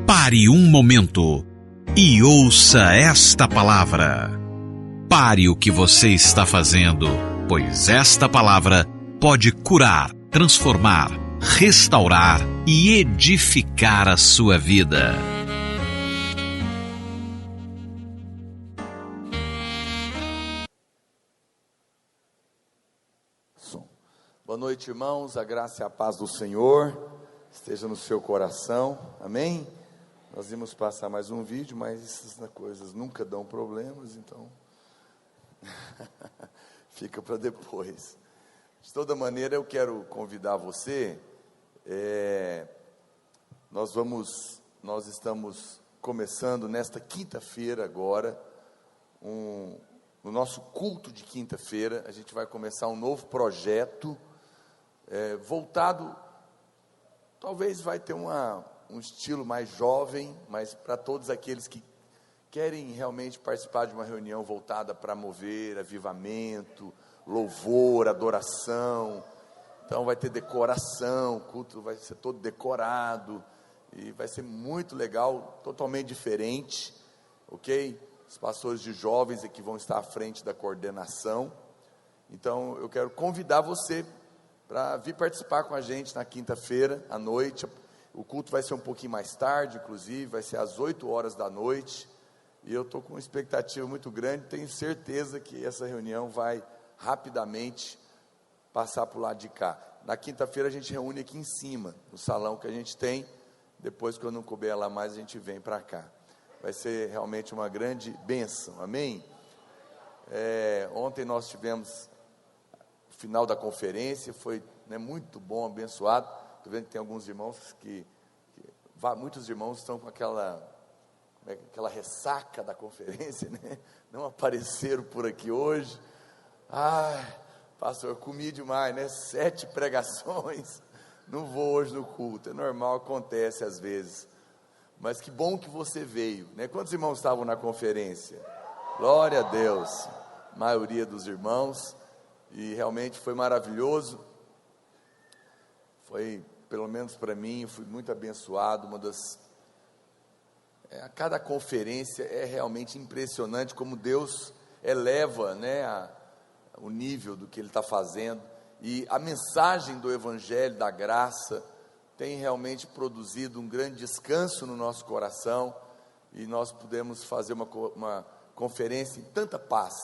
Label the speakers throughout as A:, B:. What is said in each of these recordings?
A: Pare um momento e ouça esta palavra. Pare o que você está fazendo, pois esta palavra pode curar, transformar, restaurar e edificar a sua vida.
B: Boa noite, irmãos. A graça e a paz do Senhor esteja no seu coração. Amém? Nós íamos passar mais um vídeo, mas essas coisas nunca dão problemas, então fica para depois. De toda maneira, eu quero convidar você. Nós estamos começando nesta quinta-feira agora, no nosso culto de quinta-feira, a gente vai começar um novo projeto, voltado, talvez vai ter um estilo mais jovem, mas para todos aqueles que querem realmente participar de uma reunião voltada para mover avivamento, louvor, adoração. Então vai ter decoração, o culto vai ser todo decorado, e vai ser muito legal, totalmente diferente, ok? Os pastores de jovens aqui vão estar à frente da coordenação. Então eu quero convidar você para vir participar com a gente na quinta-feira à noite. O culto vai ser um pouquinho mais tarde, inclusive, vai ser às 8 horas da noite, e eu estou com uma expectativa muito grande. Tenho certeza que essa reunião vai rapidamente passar para o lado de cá. Na quinta-feira a gente reúne aqui em cima, no salão que a gente tem. Depois, quando não couber lá mais, a gente vem para cá. Vai ser realmente uma grande bênção, amém? Ontem nós tivemos o final da conferência, foi muito bom, abençoado. Estou vendo que tem alguns irmãos muitos irmãos estão com aquela ressaca da conferência, né? Não apareceram por aqui hoje. Pastor, comi demais, né? 7 pregações, não vou hoje no culto. É normal, acontece às vezes. Mas que bom que você veio, né? Quantos irmãos estavam na conferência? Glória a Deus, a maioria dos irmãos, e realmente foi maravilhoso. Foi, pelo menos para mim, eu fui muito abençoado. A cada conferência é realmente impressionante como Deus eleva, né, o nível do que Ele está fazendo, e a mensagem do Evangelho, da graça, tem realmente produzido um grande descanso no nosso coração, e nós pudemos fazer uma conferência em tanta paz,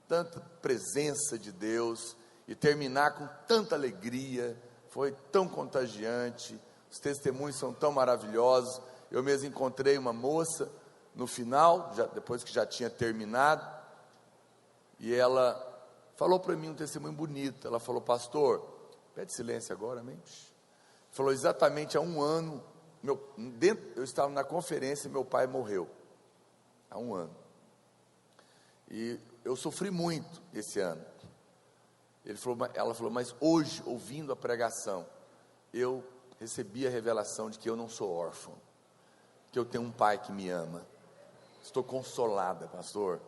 B: tanta presença de Deus, e terminar com tanta alegria. Foi tão contagiante, os testemunhos são tão maravilhosos. Eu mesmo encontrei uma moça no final, depois que já tinha terminado, e ela falou para mim um testemunho bonito. Ela falou: pastor, pede silêncio agora, amém? Falou: exatamente há 1 ano, eu estava na conferência e meu pai morreu, há 1 ano, e eu sofri muito esse ano. Ela falou: mas hoje, ouvindo a pregação, eu recebi a revelação de que eu não sou órfão, que eu tenho um pai que me ama. Estou consolada, pastor,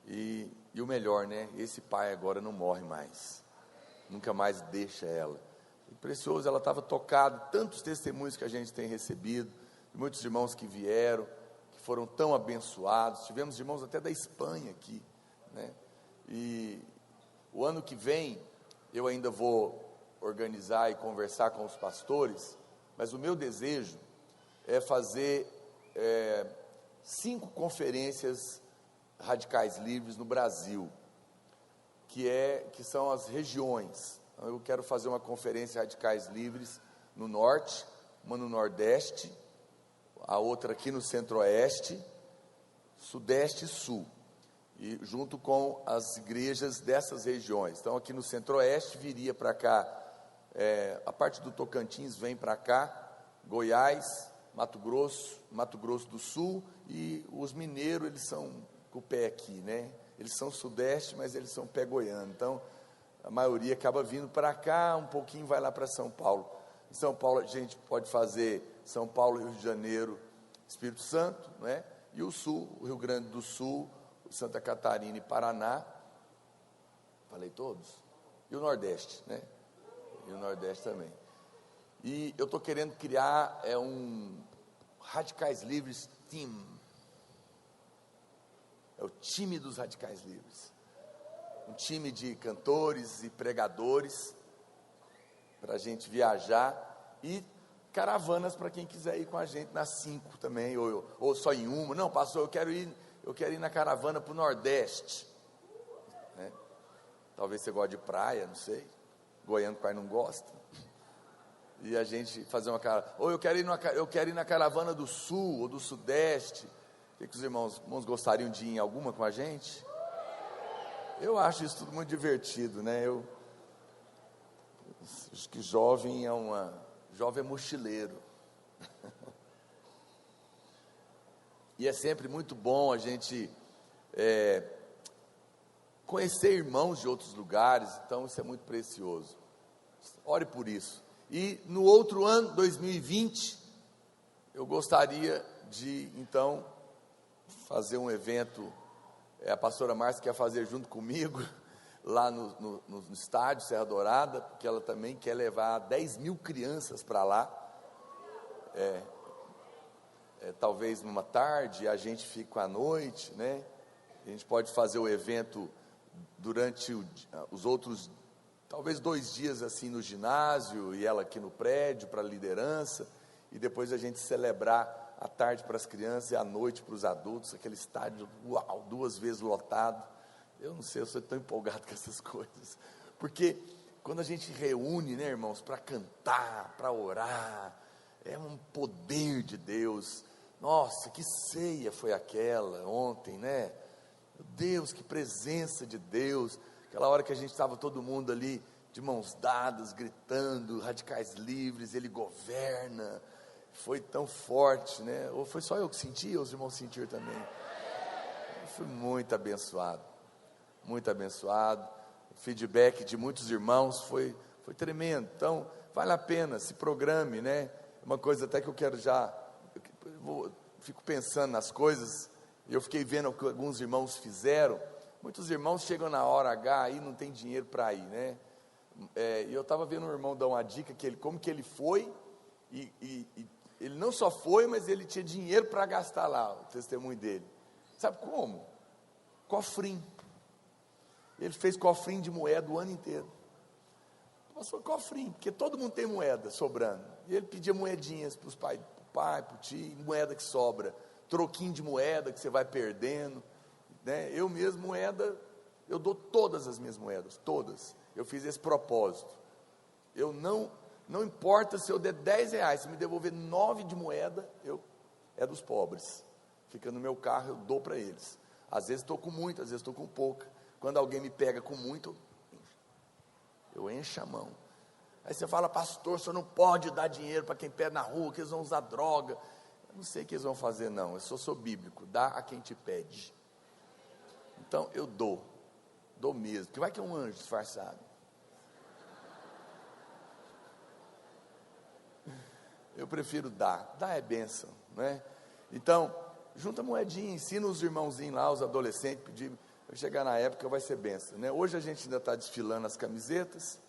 B: e o melhor, né, esse pai agora não morre mais, nunca mais deixa ela. E precioso, ela estava tocada, tantos testemunhos que a gente tem recebido, de muitos irmãos que vieram, que foram tão abençoados. Tivemos irmãos até da Espanha aqui, né? E o ano que vem eu ainda vou organizar e conversar com os pastores, mas o meu desejo é fazer 5 conferências radicais livres no Brasil, que são as regiões. Então, eu quero fazer uma conferência radicais livres no norte, uma no nordeste, a outra aqui no centro-oeste, sudeste e sul, e junto com as igrejas dessas regiões. Então aqui no centro-oeste viria para cá, a parte do Tocantins vem para cá, Goiás, Mato Grosso do Sul, e os mineiros, eles são com o pé aqui, né? Eles são sudeste, mas eles são pé goiano. Então a maioria acaba vindo para cá, um pouquinho vai lá para São Paulo. Em São Paulo a gente pode fazer São Paulo, Rio de Janeiro, Espírito Santo, né? E o sul, o Rio Grande do Sul, Santa Catarina e Paraná. Falei todos? E o Nordeste, né? E o Nordeste também. E eu estou querendo criar um Radicais Livres Team. É o time dos Radicais Livres. Um time de cantores e pregadores para a gente viajar, e caravanas para quem quiser ir com a gente nas 5 também, ou só em uma. Não, pastor, eu quero ir na caravana para o Nordeste, né? Talvez você goste de praia, não sei. Goiano pai não gosta. E a gente fazer uma caravana. Ou eu quero ir na caravana do Sul ou do Sudeste. O que os irmãos gostariam de ir em alguma com a gente? Eu acho isso tudo muito divertido, né? Eu acho que jovem é mochileiro. E é sempre muito bom a gente conhecer irmãos de outros lugares. Então isso é muito precioso. Ore por isso. E no outro ano, 2020, eu gostaria de, então, fazer um evento. A pastora Márcia quer fazer junto comigo, lá no estádio Serra Dourada, porque ela também quer levar 10 mil crianças para lá. Talvez numa tarde, a gente fica à noite, né? A gente pode fazer o evento durante os outros, talvez 2 dias assim no ginásio, e ela aqui no prédio para a liderança, e depois a gente celebrar à tarde para as crianças e à noite para os adultos, aquele estádio, uau, 2 vezes lotado. Eu não sei, eu sou tão empolgado com essas coisas, porque quando a gente reúne, né, irmãos, para cantar, para orar, é um poder de Deus. Nossa, que ceia foi aquela ontem, né? Meu Deus, que presença de Deus. Aquela hora que a gente estava todo mundo ali de mãos dadas, gritando, Radicais Livres, Ele governa. Foi tão forte, né? Ou foi só eu que senti, ou os irmãos sentiram também? Eu fui muito abençoado, muito abençoado. O feedback de muitos irmãos foi tremendo. Então, vale a pena, se programe, né? Uma coisa até que eu quero fico pensando nas coisas, e eu fiquei vendo o que alguns irmãos fizeram. Muitos irmãos chegam na hora H e não tem dinheiro para ir, né? E eu estava vendo um irmão dar uma dica, como que ele foi, e ele não só foi, mas ele tinha dinheiro para gastar lá, o testemunho dele. Sabe como? Cofrinho. Ele fez cofrinho de moeda o ano inteiro. Passou cofrinho, porque todo mundo tem moeda sobrando. E ele pedia moedinhas para os pais, para o pai, para o tio, moeda que sobra, troquinho de moeda que você vai perdendo, né? Eu mesmo, moeda, eu dou todas as minhas moedas, todas. Eu fiz esse propósito. Eu não importa se eu der 10 reais, se me devolver 9 de moeda, é dos pobres. Fica no meu carro, eu dou para eles. Às vezes estou com muito, às vezes estou com pouca. Quando alguém me pega com muito, eu encho a mão. Aí você fala, pastor, o senhor não pode dar dinheiro para quem pede na rua, que eles vão usar droga. Eu não sei o que eles vão fazer, não. Eu sou bíblico, dá a quem te pede. Então eu dou mesmo, porque vai que é um anjo disfarçado. Eu prefiro dar é bênção, né? Então, junta moedinha, ensina os irmãozinhos lá, os adolescentes, pedir, chegar na época vai ser bênção, né? Hoje a gente ainda está desfilando as camisetas.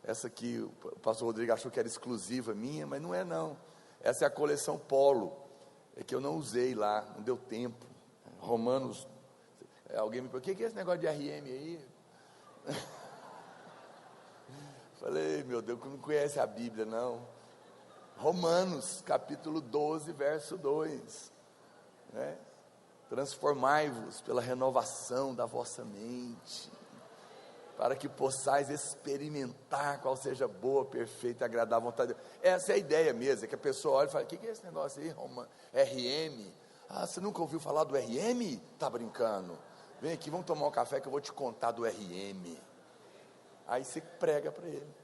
B: Essa aqui, o pastor Rodrigo achou que era exclusiva minha, mas não é não. Essa é a coleção Polo, que eu não usei lá, não deu tempo. Romanos, alguém me perguntou, o que é esse negócio de RM aí? Falei, meu Deus, não conhece a Bíblia não. Romanos, capítulo 12, verso 2, né? Transformai-vos pela renovação da vossa mente, para que possais experimentar qual seja boa, perfeita e agradável vontade de Deus. Essa é a ideia mesmo, é que a pessoa olha e fala, o que é esse negócio aí, RM? Ah, você nunca ouviu falar do RM? Está brincando? Vem aqui, vamos tomar um café que eu vou te contar do RM. Aí você prega para ele.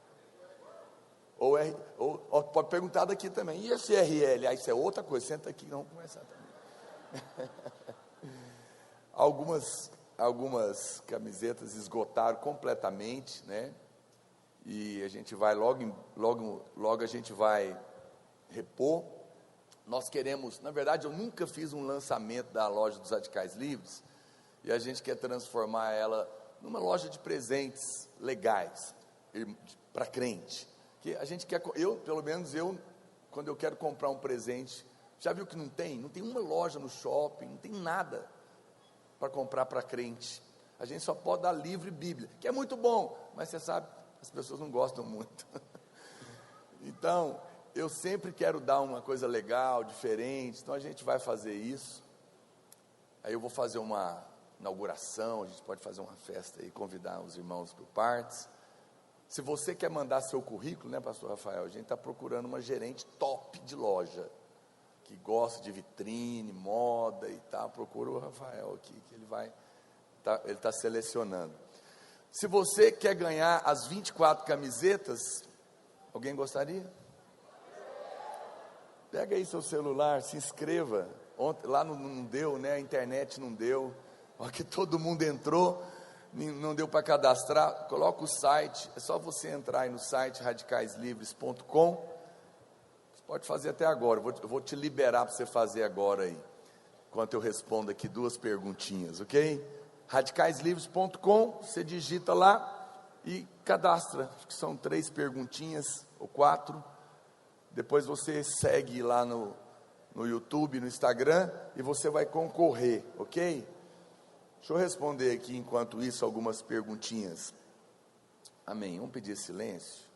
B: Ou pode perguntar daqui também, e esse RL? Aí isso é outra coisa, senta aqui, vamos conversar também. Algumas camisetas esgotaram completamente, né? E a gente vai logo a gente vai repor. Nós queremos, na verdade eu nunca fiz um lançamento da loja dos Radicais Livres, e a gente quer transformar ela numa loja de presentes legais para crente. Que a gente quer, pelo menos eu, quando eu quero comprar um presente, Já viu que não tem? Não tem uma loja no shopping, não tem nada para comprar para crente. A gente só pode dar livro e Bíblia, que é muito bom, mas você sabe, as pessoas não gostam muito. Então, eu sempre quero dar uma coisa legal, diferente, então a gente vai fazer isso. Aí eu vou fazer uma inauguração, a gente pode fazer uma festa e convidar os irmãos para o Partes. Se você quer mandar seu currículo, né, pastor Rafael, a gente está procurando uma gerente top de loja, que gosta de vitrine, moda e tal, procura o Rafael aqui, que ele está selecionando. Se você quer ganhar as 24 camisetas, alguém gostaria? Pega aí seu celular, se inscreva. Ontem, lá não deu, né? A internet não deu. Olha que todo mundo entrou, não deu para cadastrar. Coloca o site, é só você entrar aí no site radicaislivres.com. Você pode fazer até agora, eu vou te liberar para você fazer agora aí, enquanto eu respondo aqui 2 perguntinhas, ok? radicaislivres.com, você digita lá e cadastra, acho que são 3 perguntinhas ou 4, depois você segue lá no YouTube, no Instagram, e você vai concorrer, ok? Deixa eu responder aqui, enquanto isso, algumas perguntinhas. Amém, vamos pedir silêncio.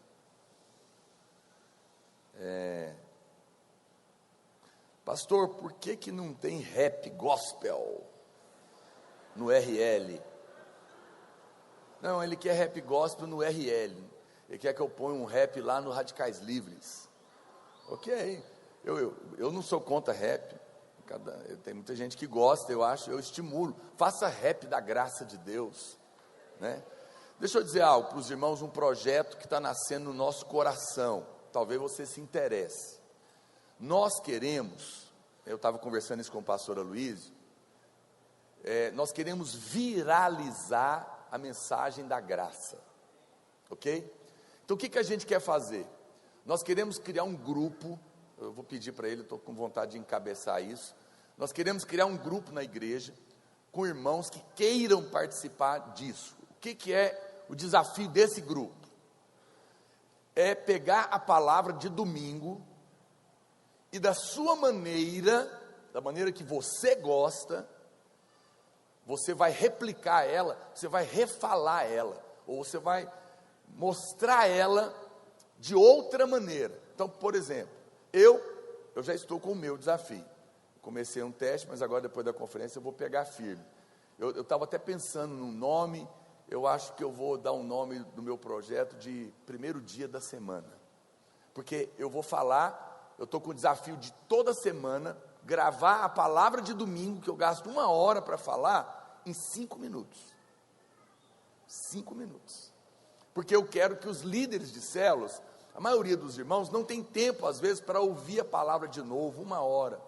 B: Pastor, por que não tem rap gospel no RL? Não, ele quer rap gospel no RL, ele quer que eu ponha um rap lá no Radicais Livres. Ok, eu não sou contra rap, tem muita gente que gosta, eu estimulo, faça rap da graça de Deus, né? Deixa eu dizer algo para os irmãos, um projeto que está nascendo no nosso coração, talvez você se interesse. Nós queremos, eu estava conversando isso com o pastor Aloysio, nós queremos viralizar a mensagem da graça, ok? Então o que a gente quer fazer? Nós queremos criar um grupo, eu vou pedir para ele, estou com vontade de encabeçar isso. Nós queremos criar um grupo na igreja, com irmãos que queiram participar disso. O que é o desafio desse grupo? É pegar a palavra de domingo, e da sua maneira, da maneira que você gosta, você vai replicar ela, você vai refalar ela, ou você vai mostrar ela de outra maneira. Então, por exemplo, eu já estou com o meu desafio. Comecei um teste, mas agora depois da conferência eu vou pegar firme. Eu estava até pensando num nome, eu acho que eu vou dar um nome do meu projeto de primeiro dia da semana. Porque eu vou falar, eu estou com o desafio de toda semana, gravar a palavra de domingo, que eu gasto 1 hora para falar, em 5 minutos. 5 minutos. Porque eu quero que os líderes de células, a maioria dos irmãos, não tem tempo, às vezes, para ouvir a palavra de novo, 1 hora.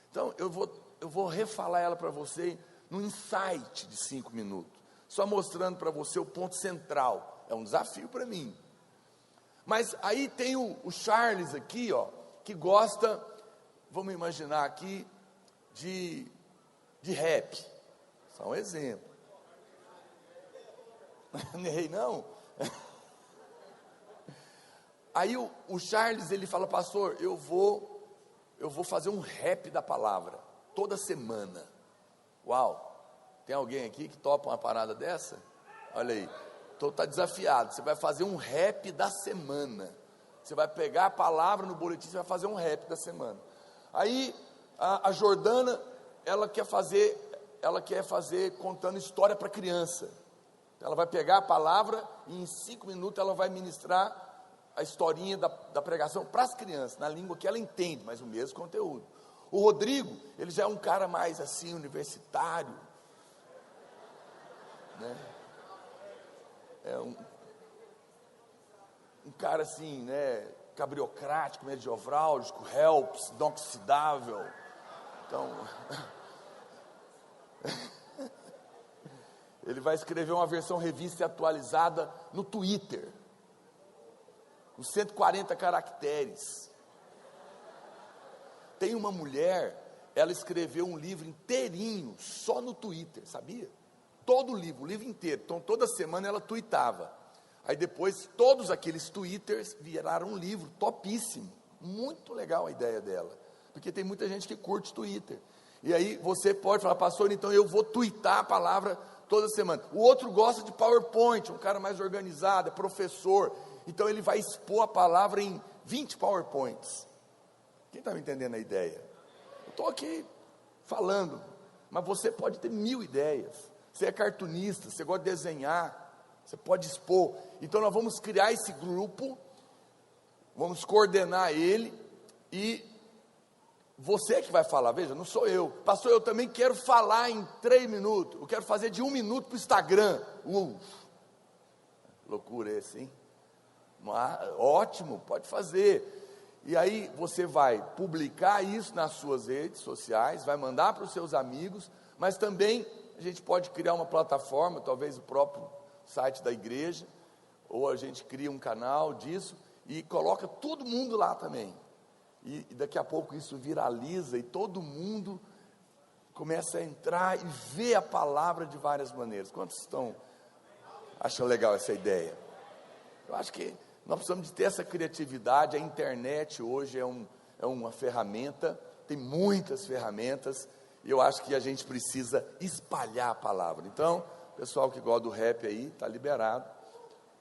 B: Então, eu vou refalar ela para você num insight de 5 minutos, só mostrando para você o ponto central. É um desafio para mim. Mas aí tem o Charles aqui, ó, que gosta, vamos imaginar aqui, de rap. Só um exemplo. Não errei não? Aí o Charles, ele fala, pastor, eu vou fazer um rap da palavra, toda semana. Uau, tem alguém aqui que topa uma parada dessa? Olha aí, está desafiado, você vai fazer um rap da semana, você vai pegar a palavra no boletim, você vai fazer um rap da semana. Aí a Jordana, ela quer fazer contando história para criança. Ela vai pegar a palavra e em 5 minutos ela vai ministrar a historinha da pregação para as crianças, na língua que ela entende, mas o mesmo conteúdo. O Rodrigo, ele já é um cara mais assim, universitário, né? É um cara assim, né, cabriocrático, mediovráulico, helps, inoxidável. Então, ele vai escrever uma versão revista e atualizada no Twitter, com 140 caracteres. Tem uma mulher, ela escreveu um livro inteirinho, só no Twitter, sabia? Todo o livro inteiro. Então toda semana ela tuitava. Aí depois todos aqueles twitters viraram um livro topíssimo. Muito legal a ideia dela. porque tem muita gente que curte Twitter, e aí você pode falar, pastor, então eu vou twittar a palavra toda semana. O outro gosta de PowerPoint, um cara mais organizado, é professor, então ele vai expor a palavra em 20 PowerPoints. Quem está me entendendo a ideia? Eu estou aqui falando, mas você pode ter 1000 ideias. Você é cartunista, você gosta de desenhar, você pode expor. Então nós vamos criar esse grupo, vamos coordenar ele, e você que vai falar, veja, não sou eu. Pastor, eu também quero falar em 3 minutos, eu quero fazer de 1 minuto para o Instagram. Loucura esse, hein? Mas, ótimo, pode fazer. E aí você vai publicar isso nas suas redes sociais, vai mandar para os seus amigos, mas também a gente pode criar uma plataforma, talvez o próprio site da igreja, ou a gente cria um canal disso, e coloca todo mundo lá também, e daqui a pouco isso viraliza, e todo mundo começa a entrar e ver a palavra de várias maneiras. Quantos estão achando legal essa ideia? Eu acho que nós precisamos de ter essa criatividade. A internet hoje é uma ferramenta, tem muitas ferramentas, e eu acho que a gente precisa espalhar a palavra. Então, o pessoal que gosta do rap aí, está liberado,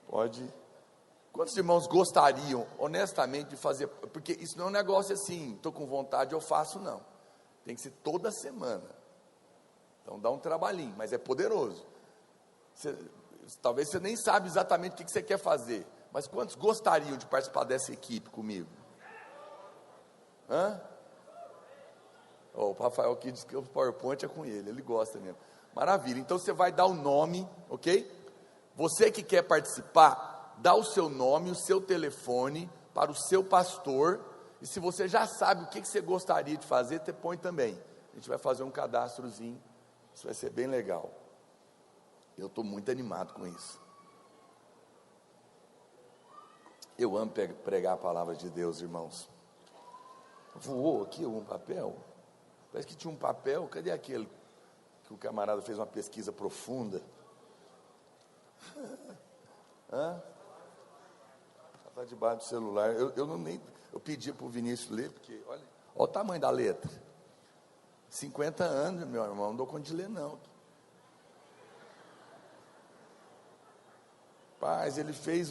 B: pode. Quantos irmãos gostariam, honestamente, de fazer, porque isso não é um negócio assim, estou com vontade, eu faço, não, tem que ser toda semana, então dá um trabalhinho, mas é poderoso. Talvez você nem sabe exatamente o que você quer fazer, mas quantos gostariam de participar dessa equipe comigo? O Rafael aqui diz que o PowerPoint é com ele gosta mesmo. Maravilha, então você vai dar o nome, ok? Você que quer participar, dá o seu nome, o seu telefone para o seu pastor, e se você já sabe o que você gostaria de fazer, você põe também. A gente vai fazer um cadastrozinho, isso vai ser bem legal. Eu estou muito animado com isso. Eu amo pregar a palavra de Deus, irmãos. Voou aqui um papel, parece que tinha um papel, cadê aquele que o camarada fez uma pesquisa profunda? Está debaixo do celular. Eu pedi para o Vinícius ler, porque olha o tamanho da letra. 50 anos, meu irmão, não dou conta de ler não. Paz, ele fez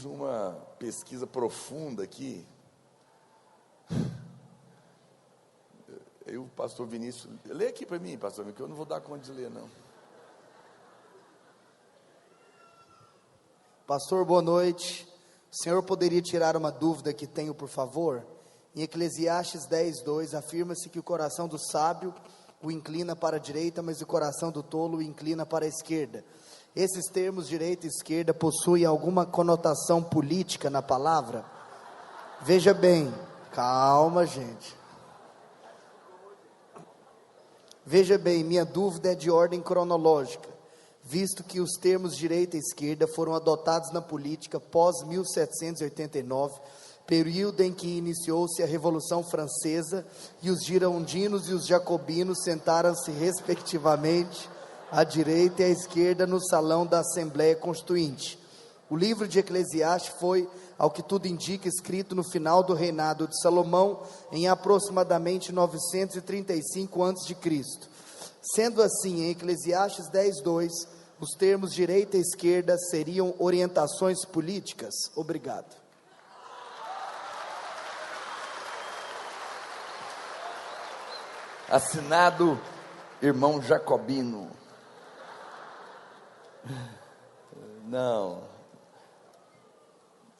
B: uma pesquisa profunda aqui. O pastor Vinícius, lê aqui para mim, pastor, que eu não vou dar conta de ler não.
C: Pastor, boa noite. O senhor poderia tirar uma dúvida que tenho, por favor? Em Eclesiastes 10:2, afirma-se que o coração do sábio o inclina para a direita, mas o coração do tolo o inclina para a esquerda. Esses termos direita e esquerda possuem alguma conotação política na palavra? Veja bem, calma, gente. Veja bem, minha dúvida é de ordem cronológica, visto que os termos direita e esquerda foram adotados na política pós 1789, período em que iniciou-se a Revolução Francesa, e os girondinos e os jacobinos sentaram-se respectivamente à direita e à esquerda no salão da Assembleia Constituinte. O livro de Eclesiastes foi, ao que tudo indica, escrito no final do reinado de Salomão, em aproximadamente 935 a.C. Sendo assim, em Eclesiastes 10:2, os termos direita e esquerda seriam orientações políticas? Obrigado.
B: Assinado irmão Jacobino.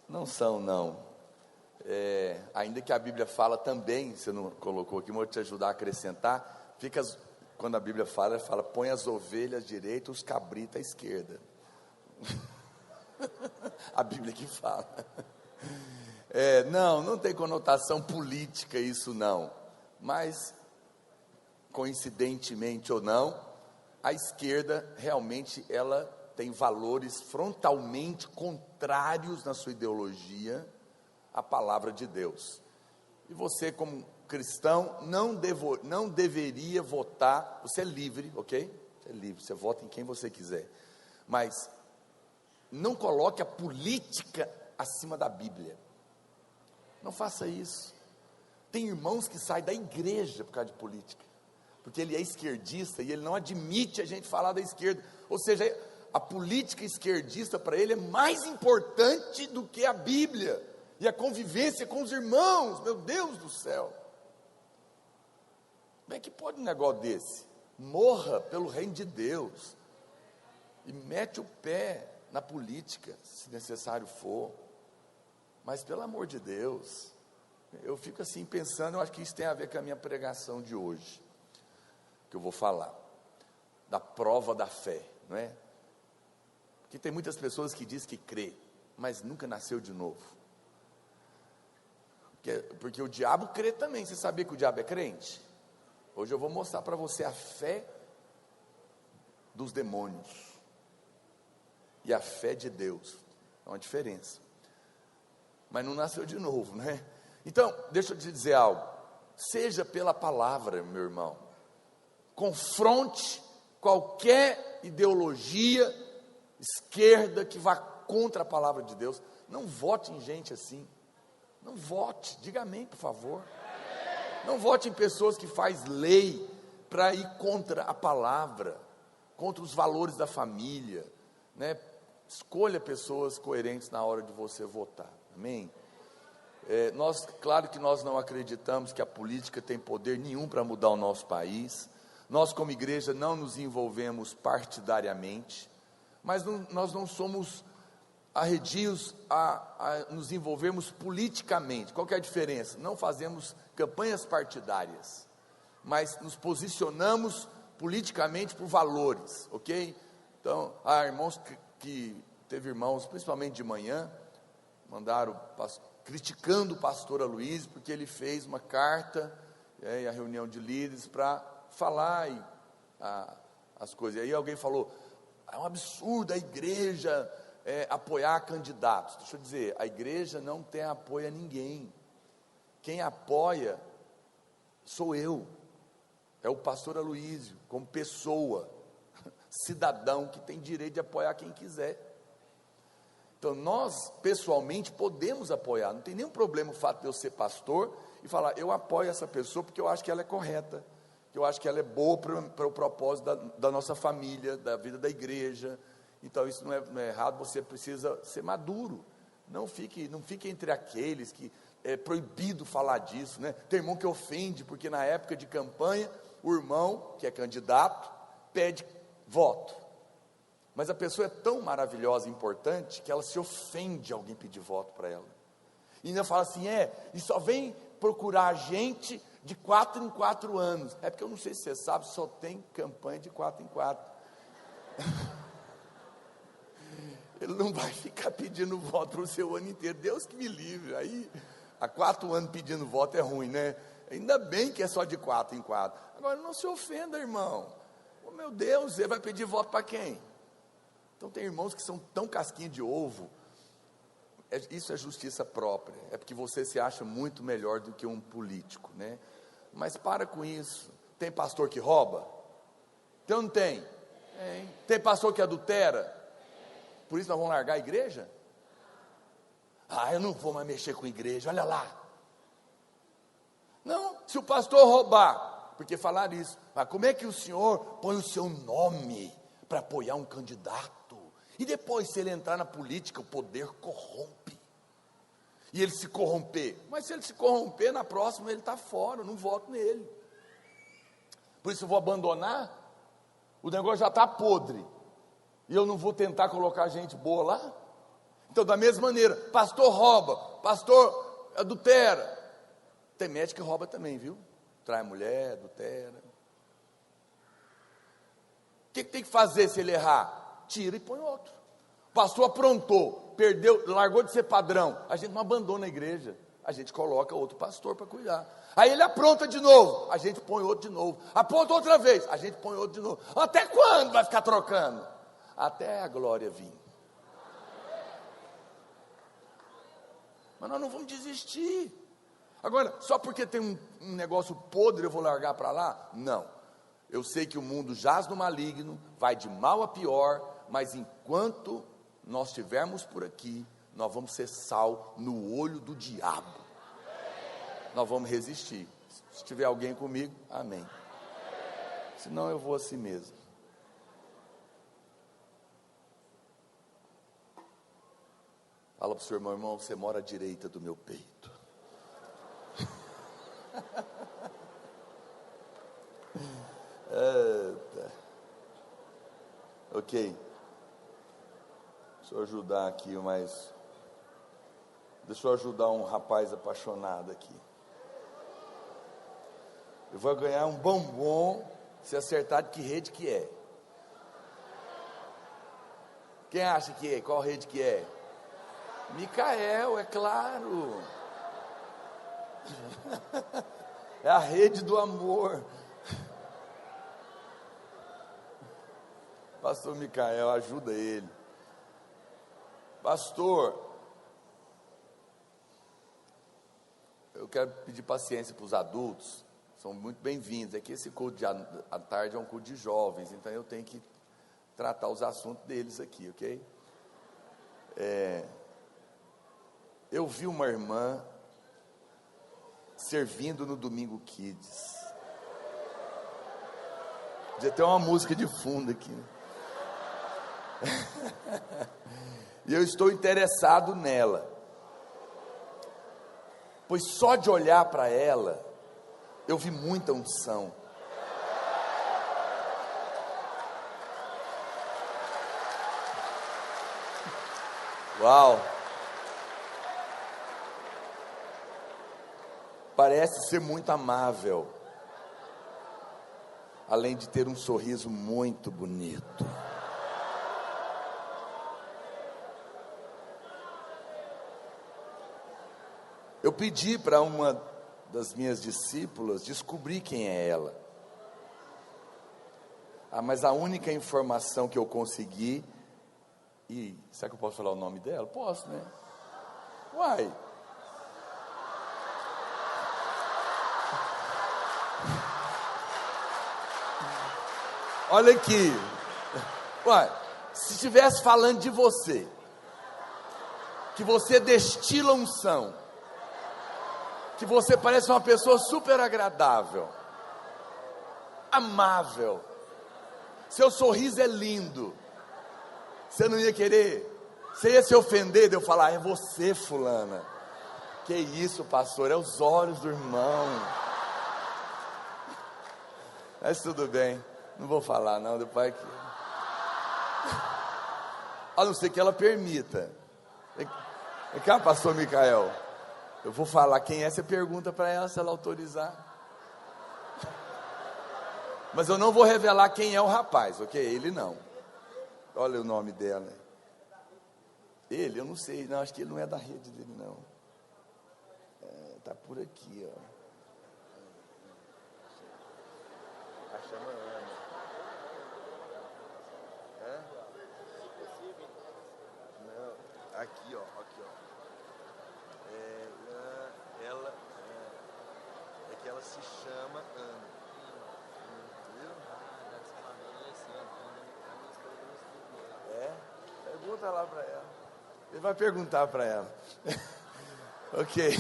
B: Não são, não. Ainda que a Bíblia fala também, você não colocou aqui, mas eu vou te ajudar a acrescentar, quando a Bíblia fala, ela fala, põe as ovelhas à direita, os cabritos à esquerda. A Bíblia que fala. Não tem conotação política isso não, mas, coincidentemente ou não, a esquerda realmente ela tem valores frontalmente contrários na sua ideologia à palavra de Deus. E você, como cristão, não deveria votar. Você é livre, ok? Você é livre, você vota em quem você quiser, mas não coloque a política acima da Bíblia. Não faça isso. Tem irmãos que saem da igreja por causa de política, porque ele é esquerdista e ele não admite a gente falar da esquerda. Ou seja, a política esquerdista para ele é mais importante do que a Bíblia e a convivência com os irmãos. Meu Deus do céu, como é que pode um negócio desse? Morra pelo reino de Deus e mete o pé na política, se necessário for, mas pelo amor de Deus. Eu fico assim pensando, eu acho que isso tem a ver com a minha pregação de hoje, que eu vou falar, da prova da fé, não é? Porque tem muitas pessoas que dizem que crê, mas nunca nasceu de novo. Porque o diabo crê também. Você sabia que o diabo é crente? Hoje eu vou mostrar para você a fé dos demônios e a fé de Deus. É uma diferença. Mas não nasceu de novo, né? Então, deixa eu te dizer algo. Seja pela palavra, meu irmão. Confronte qualquer ideologia esquerda que vá contra a palavra de Deus. Não vote em gente assim. Não vote. Diga amém, por favor. Não vote em pessoas que faz lei para ir contra a palavra, contra os valores da família, né? Escolha pessoas coerentes na hora de você votar. Amém? Claro que nós não acreditamos que a política tem poder nenhum para mudar o nosso país. Nós, como igreja, não nos envolvemos partidariamente, mas nós não somos arredios a nos envolvermos politicamente. Qual que é a diferença? Não fazemos campanhas partidárias, mas nos posicionamos politicamente por valores, ok? Então, há irmãos teve irmãos, principalmente de manhã, mandaram criticando o pastor Aloysio, porque ele fez uma carta, a reunião de líderes, para falar as coisas. E aí alguém falou, é um absurdo a igreja apoiar candidatos. Deixa eu dizer, a igreja não tem apoio a ninguém. Quem apoia sou eu, é o pastor Aloysio, como pessoa, cidadão, que tem direito de apoiar quem quiser. Então nós, pessoalmente, podemos apoiar, não tem nenhum problema o fato de eu ser pastor, e falar, eu apoio essa pessoa, porque eu acho que ela é correta, que eu acho que ela é boa para o propósito da nossa família, da vida da igreja. Então isso não é errado, você precisa ser maduro, não fique entre aqueles que é proibido falar disso, né? Tem irmão que ofende, porque na época de campanha, o irmão, que é candidato, pede voto, mas a pessoa é tão maravilhosa e importante, que ela se ofende alguém pedir voto para ela, e ainda fala assim, e só vem procurar a gente de 4 em 4 anos, porque eu não sei se você sabe, só tem campanha de 4 em 4, ele não vai ficar pedindo voto para o seu ano inteiro, Deus que me livre, aí, há 4 anos pedindo voto é ruim, né? Ainda bem que é só de 4 em 4, agora não se ofenda, irmão, meu Deus, você vai pedir voto para quem? Então tem irmãos que são tão casquinha de ovo, isso é justiça própria, é porque você se acha muito melhor do que um político, né? Mas para com isso. Tem pastor que rouba? Então não tem? Tem pastor que adultera? Por isso nós vamos largar a igreja? Eu não vou mais mexer com a igreja, olha lá. Não, se o pastor roubar, porque falaram isso, mas como é que o senhor põe o seu nome para apoiar um candidato? E depois, se ele entrar na política, o poder corrompe. E ele se corromper, mas se ele se corromper, na próxima ele está fora, eu não voto nele. Por isso eu vou abandonar, o negócio já está podre, e eu não vou tentar colocar gente boa lá? Então, da mesma maneira, pastor rouba, pastor adultera, tem médico que rouba também, viu? Trai mulher, adultera. O que tem que fazer se ele errar? Tira e põe outro. O pastor aprontou, perdeu, largou de ser padrão, a gente não abandona a igreja, a gente coloca outro pastor para cuidar. Aí ele apronta de novo, a gente põe outro de novo, apronta outra vez, a gente põe outro de novo. Até quando vai ficar trocando? Até a glória vir. Mas nós não vamos desistir. Agora, só porque tem um negócio podre eu vou largar para lá? Não, eu sei que o mundo jaz no maligno, vai de mal a pior, mas enquanto nós estivermos por aqui, nós vamos ser sal no olho do diabo. nós vamos resistir. Se tiver alguém comigo, amém. Senão eu vou assim mesmo. Fala para o seu irmão, irmão, você mora à direita do meu peito. Ok. Deixa eu ajudar aqui, mas deixa eu ajudar um rapaz apaixonado aqui. Eu vou ganhar um bombom se acertar de que rede que é. Quem acha que é? Qual rede que é? Micael, é claro. É a rede do amor. Pastor Micael, ajuda ele. Pastor, eu quero pedir paciência para os adultos, são muito bem-vindos. É que esse culto à tarde é um culto de jovens, então eu tenho que tratar os assuntos deles aqui, ok? Eu vi uma irmã servindo no Domingo Kids. Podia ter uma música de fundo aqui, né? E eu estou interessado nela, pois só de olhar para ela, eu vi muita unção. Uau! Parece ser muito amável, além de ter um sorriso muito bonito. Eu pedi para uma das minhas discípulas descobrir quem é ela. Mas a única informação que eu consegui... será que eu posso falar o nome dela? Posso, né? Uai. Olha aqui. Uai, se estivesse falando de você, que você destila unção, que você parece uma pessoa super agradável, amável, seu sorriso é lindo, você não ia querer, você ia se ofender de eu falar, é você, fulana. Que isso, pastor, é os olhos do irmão. Mas tudo bem, não vou falar não, depois que... A não ser que ela permita. Vem cá, pastor Micael, eu vou falar quem é, você pergunta para ela se ela autorizar. Mas eu não vou revelar quem é o rapaz, ok? Ele não. Olha o nome dela. Ele, eu não sei, não, acho que ele não é da rede dele, não. Tá por aqui, ó. A chama Ana. Não, aqui, ó. É que ela se chama Ana. Pergunta lá para ela. Ele vai perguntar para ela. Ok.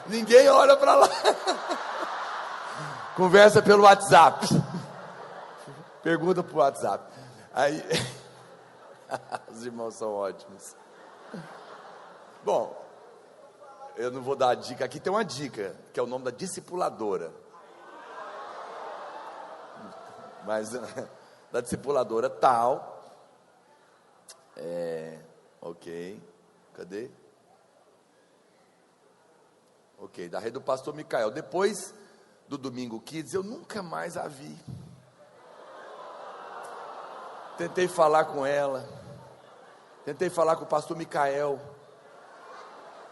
B: Ninguém olha para lá. Conversa pelo WhatsApp. Pergunta pro WhatsApp. Aí, os irmãos são ótimos. Bom, eu não vou dar a dica. Aqui tem uma dica, que é o nome da discipuladora. Mas da discipuladora tal. Ok. Cadê? Ok, da rede do pastor Micael. Depois do Domingo Kids, eu nunca mais a vi. Tentei falar com ela. Tentei falar com o pastor Micael.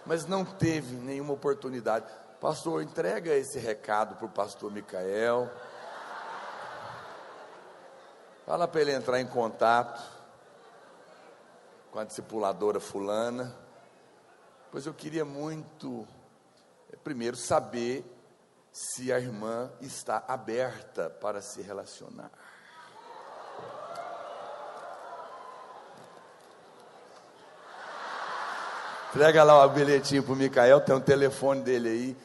B: Mas não teve nenhuma oportunidade. Pastor, entrega esse recado para o pastor Micael. Fala para ele entrar em contato com a discipuladora fulana. Pois eu queria muito, primeiro, saber se a irmã está aberta para se relacionar. Entrega lá o bilhetinho pro Micael, tem um telefone dele aí.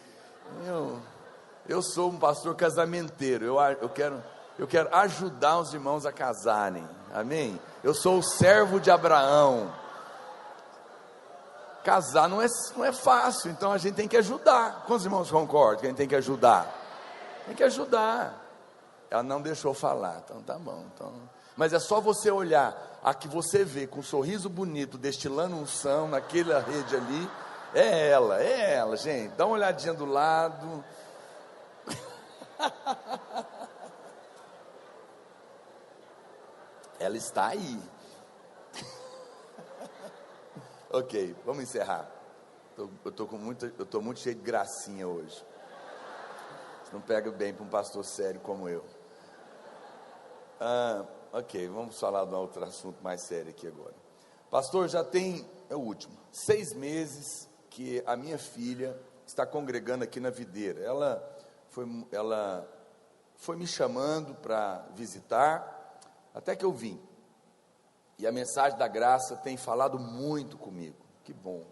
B: Eu sou um pastor casamenteiro, eu quero ajudar os irmãos a casarem, amém? Eu sou o servo de Abraão. Casar não é fácil, então a gente tem que ajudar. Quantos irmãos concordam que a gente tem que ajudar? Tem que ajudar. Ela não deixou falar, então tá bom. Mas é só você olhar, a que você vê com um sorriso bonito, destilando unção naquela rede ali, é ela, gente. Dá uma olhadinha do lado. Ela está aí. Ok, vamos encerrar. Eu estou muito cheio de gracinha hoje. Não pega bem para um pastor sério como eu. Ok, vamos falar de um outro assunto mais sério aqui agora. Pastor, já tem, é o último, 6 meses que a minha filha está congregando aqui na Videira. Ela foi me chamando para visitar, até que eu vim. E a mensagem da graça tem falado muito comigo, que bom.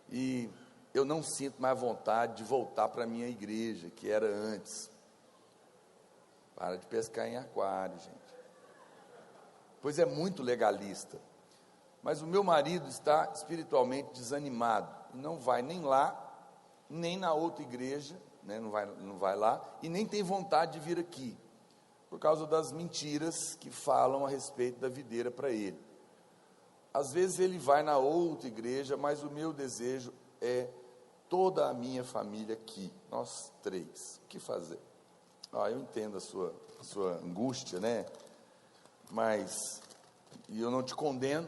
B: E eu não sinto mais vontade de voltar para a minha igreja, que era antes. Para de pescar em aquário, gente. Pois é muito legalista. Mas o meu marido está espiritualmente desanimado. Não vai nem lá, nem na outra igreja, né? Não vai lá, e nem tem vontade de vir aqui, por causa das mentiras que falam a respeito da videira para ele. Às vezes ele vai na outra igreja, mas o meu desejo é toda a minha família aqui, nós 3. O que fazer? Eu entendo a sua angústia, né? Mas, e eu não te condeno,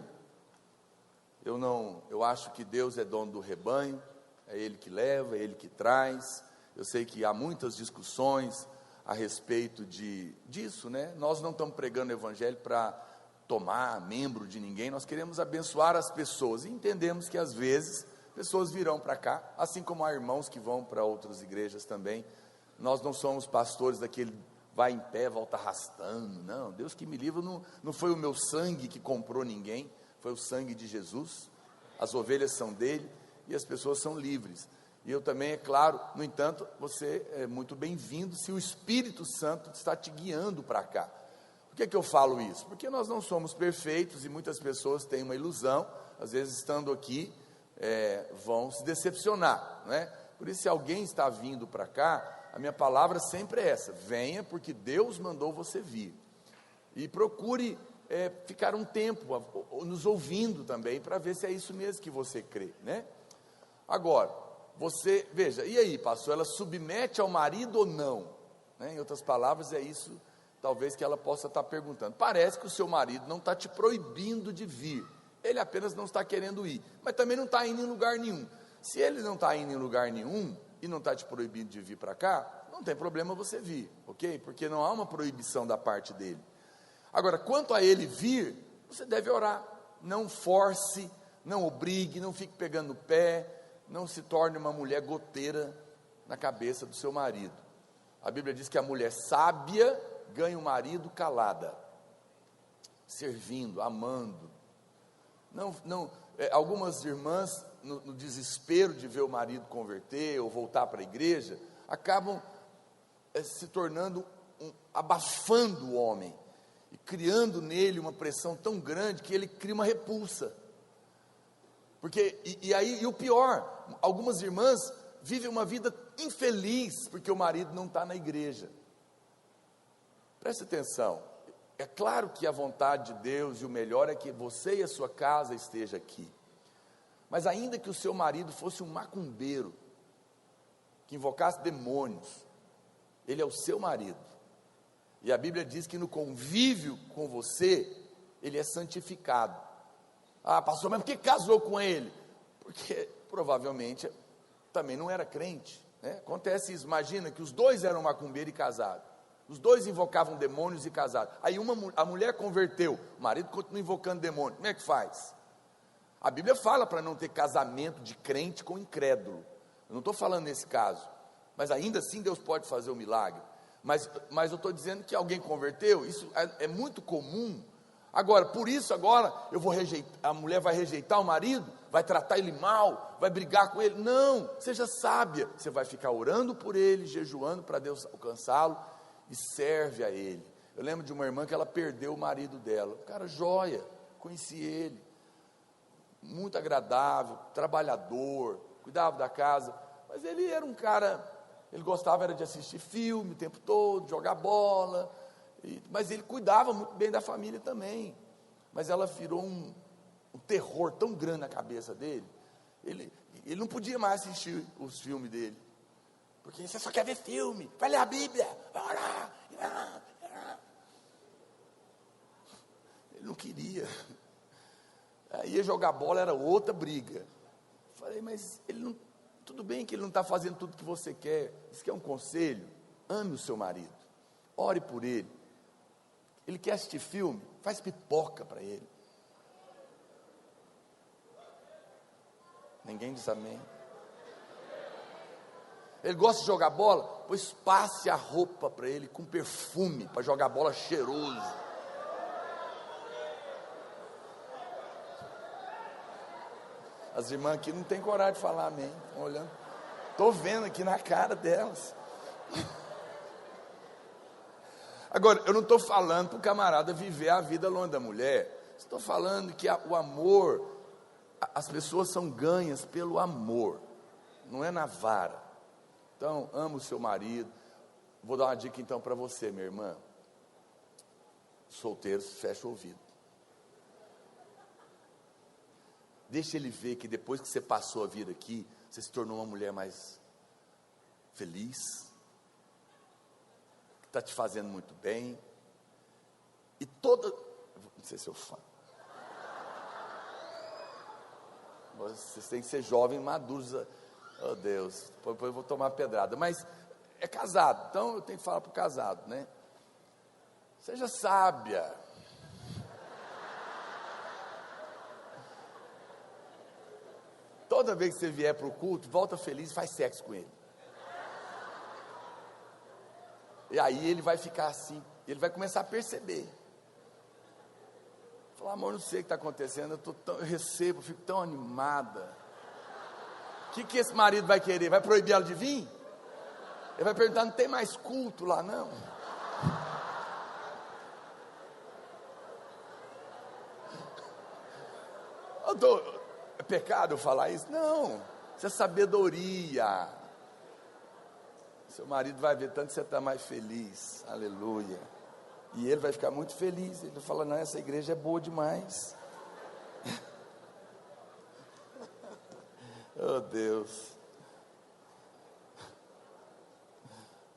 B: eu acho que Deus é dono do rebanho, é Ele que leva, é Ele que traz. Eu sei que há muitas discussões a respeito disso, né? Nós não estamos pregando o evangelho para tomar membro de ninguém, nós queremos abençoar as pessoas, e entendemos que às vezes pessoas virão para cá, assim como há irmãos que vão para outras igrejas também. Nós não somos pastores daquele vai em pé, volta arrastando, não, Deus que me livre, não foi o meu sangue que comprou ninguém, foi o sangue de Jesus, as ovelhas são dele, e as pessoas são livres, e eu também, é claro, no entanto, você é muito bem-vindo, se o Espírito Santo está te guiando para cá. Por que eu falo isso? Porque nós não somos perfeitos, e muitas pessoas têm uma ilusão, às vezes estando aqui, vão se decepcionar, não é? Por isso, se alguém está vindo para cá, a minha palavra sempre é essa: venha, porque Deus mandou você vir, e procure ficar um tempo nos ouvindo também, para ver se é isso mesmo que você crê, né? Agora, você, veja, e aí, pastor, ela submete ao marido ou não? Né? Em outras palavras, é isso, talvez, que ela possa estar perguntando. Parece que o seu marido não está te proibindo de vir, ele apenas não está querendo ir, mas também não está indo em lugar nenhum. Se ele não está indo em lugar nenhum, e não está te proibindo de vir para cá, não tem problema você vir, ok? Porque não há uma proibição da parte dele. Agora, quanto a ele vir, você deve orar, não force, não obrigue, não fique pegando no pé, não se torne uma mulher goteira na cabeça do seu marido. A Bíblia diz que a mulher sábia ganha o marido calada, servindo, amando. Algumas irmãs, no desespero de ver o marido converter ou voltar para a igreja, acabam se tornando, abafando o homem, e criando nele uma pressão tão grande, que ele cria uma repulsa, porque, e o pior, algumas irmãs vivem uma vida infeliz, porque o marido não está na igreja. Preste atenção, é claro que a vontade de Deus, e o melhor é que você e a sua casa esteja aqui, mas ainda que o seu marido fosse um macumbeiro, que invocasse demônios, ele é o seu marido, e a Bíblia diz que no convívio com você, ele é santificado. Pastor, mas por que casou com ele? Porque provavelmente também não era crente, né? Acontece isso, imagina que os dois eram macumbeiro e casado, os dois invocavam demônios e casados, aí a mulher converteu, o marido continua invocando demônio, como é que faz? A Bíblia fala para não ter casamento de crente com incrédulo, eu não estou falando nesse caso, mas ainda assim Deus pode fazer o milagre, mas eu estou dizendo que alguém converteu, isso é muito comum. Agora, por isso agora, a mulher vai rejeitar o marido, vai tratar ele mal, vai brigar com ele. Não, seja sábia. Você vai ficar orando por ele, jejuando para Deus alcançá-lo e serve a ele. Eu lembro de uma irmã que ela perdeu o marido dela, um cara joia, conheci ele, muito agradável, trabalhador, cuidava da casa, mas ele era um cara, ele gostava era de assistir filme o tempo todo, jogar bola, mas ele cuidava muito bem da família também, mas ela virou um terror tão grande na cabeça dele, ele não podia mais assistir os filmes dele, porque você só quer ver filme, vai ler a Bíblia, vai orar, ele não queria, aí ia jogar bola, era outra briga. Falei, mas ele não, tudo bem que ele não está fazendo tudo que você quer, isso que é um conselho, ame o seu marido, ore por ele, ele quer assistir filme, faz pipoca para ele. Ninguém diz amém. Ele gosta de jogar bola, pois passe a roupa para ele com perfume, para jogar bola cheiroso. As irmãs aqui não tem coragem de falar amém, estão olhando, estou vendo aqui na cara delas. Agora, eu não estou falando para o camarada viver a vida longe da mulher, estou falando que o amor, as pessoas são ganhas pelo amor, não é na vara. Então, ama o seu marido. Vou dar uma dica então para você, minha irmã, solteiros, fecha o ouvido. Deixa ele ver que depois que você passou a vida aqui, você se tornou uma mulher mais feliz, que está te fazendo muito bem, e toda, não sei se eu falo, vocês têm que ser jovens, maduros, oh Deus, depois eu vou tomar pedrada, mas é casado, então eu tenho que falar para o casado, né? Seja sábia. Toda vez que você vier para o culto, volta feliz e faz sexo com ele. E aí ele vai ficar assim, ele vai começar a perceber. Falar, amor, não sei o que está acontecendo, eu recebo, fico tão animada. O que esse marido vai querer? Vai proibir ela de vir? Ele vai perguntar, não tem mais culto lá não? É pecado eu falar isso? Não, isso é sabedoria. Seu marido vai ver tanto que você está mais feliz, aleluia, e ele vai ficar muito feliz, ele vai falar, não, essa igreja é boa demais. Oh Deus,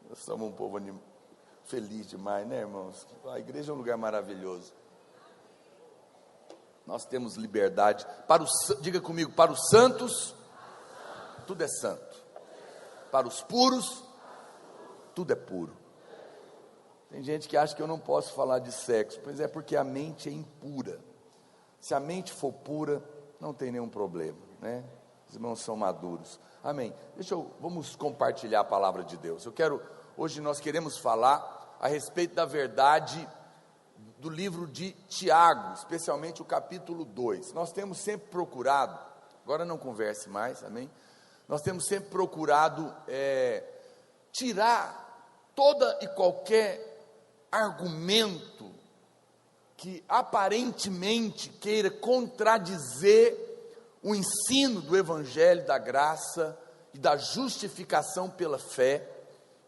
B: nós somos um povo feliz demais, né, irmãos? A igreja é um lugar maravilhoso. Nós temos liberdade, diga comigo, para os santos, tudo é santo, para os puros, tudo é puro. Tem gente que acha que eu não posso falar de sexo, pois é porque a mente é impura, se a mente for pura, não tem nenhum problema, né? Os irmãos são maduros, amém. Vamos compartilhar a palavra de Deus. Hoje nós queremos falar a respeito da verdade do livro de Tiago, especialmente o capítulo 2, nós temos sempre procurado, agora não converse mais, amém? Nós temos sempre procurado tirar toda e qualquer argumento que aparentemente queira contradizer o ensino do Evangelho da graça e da justificação pela fé,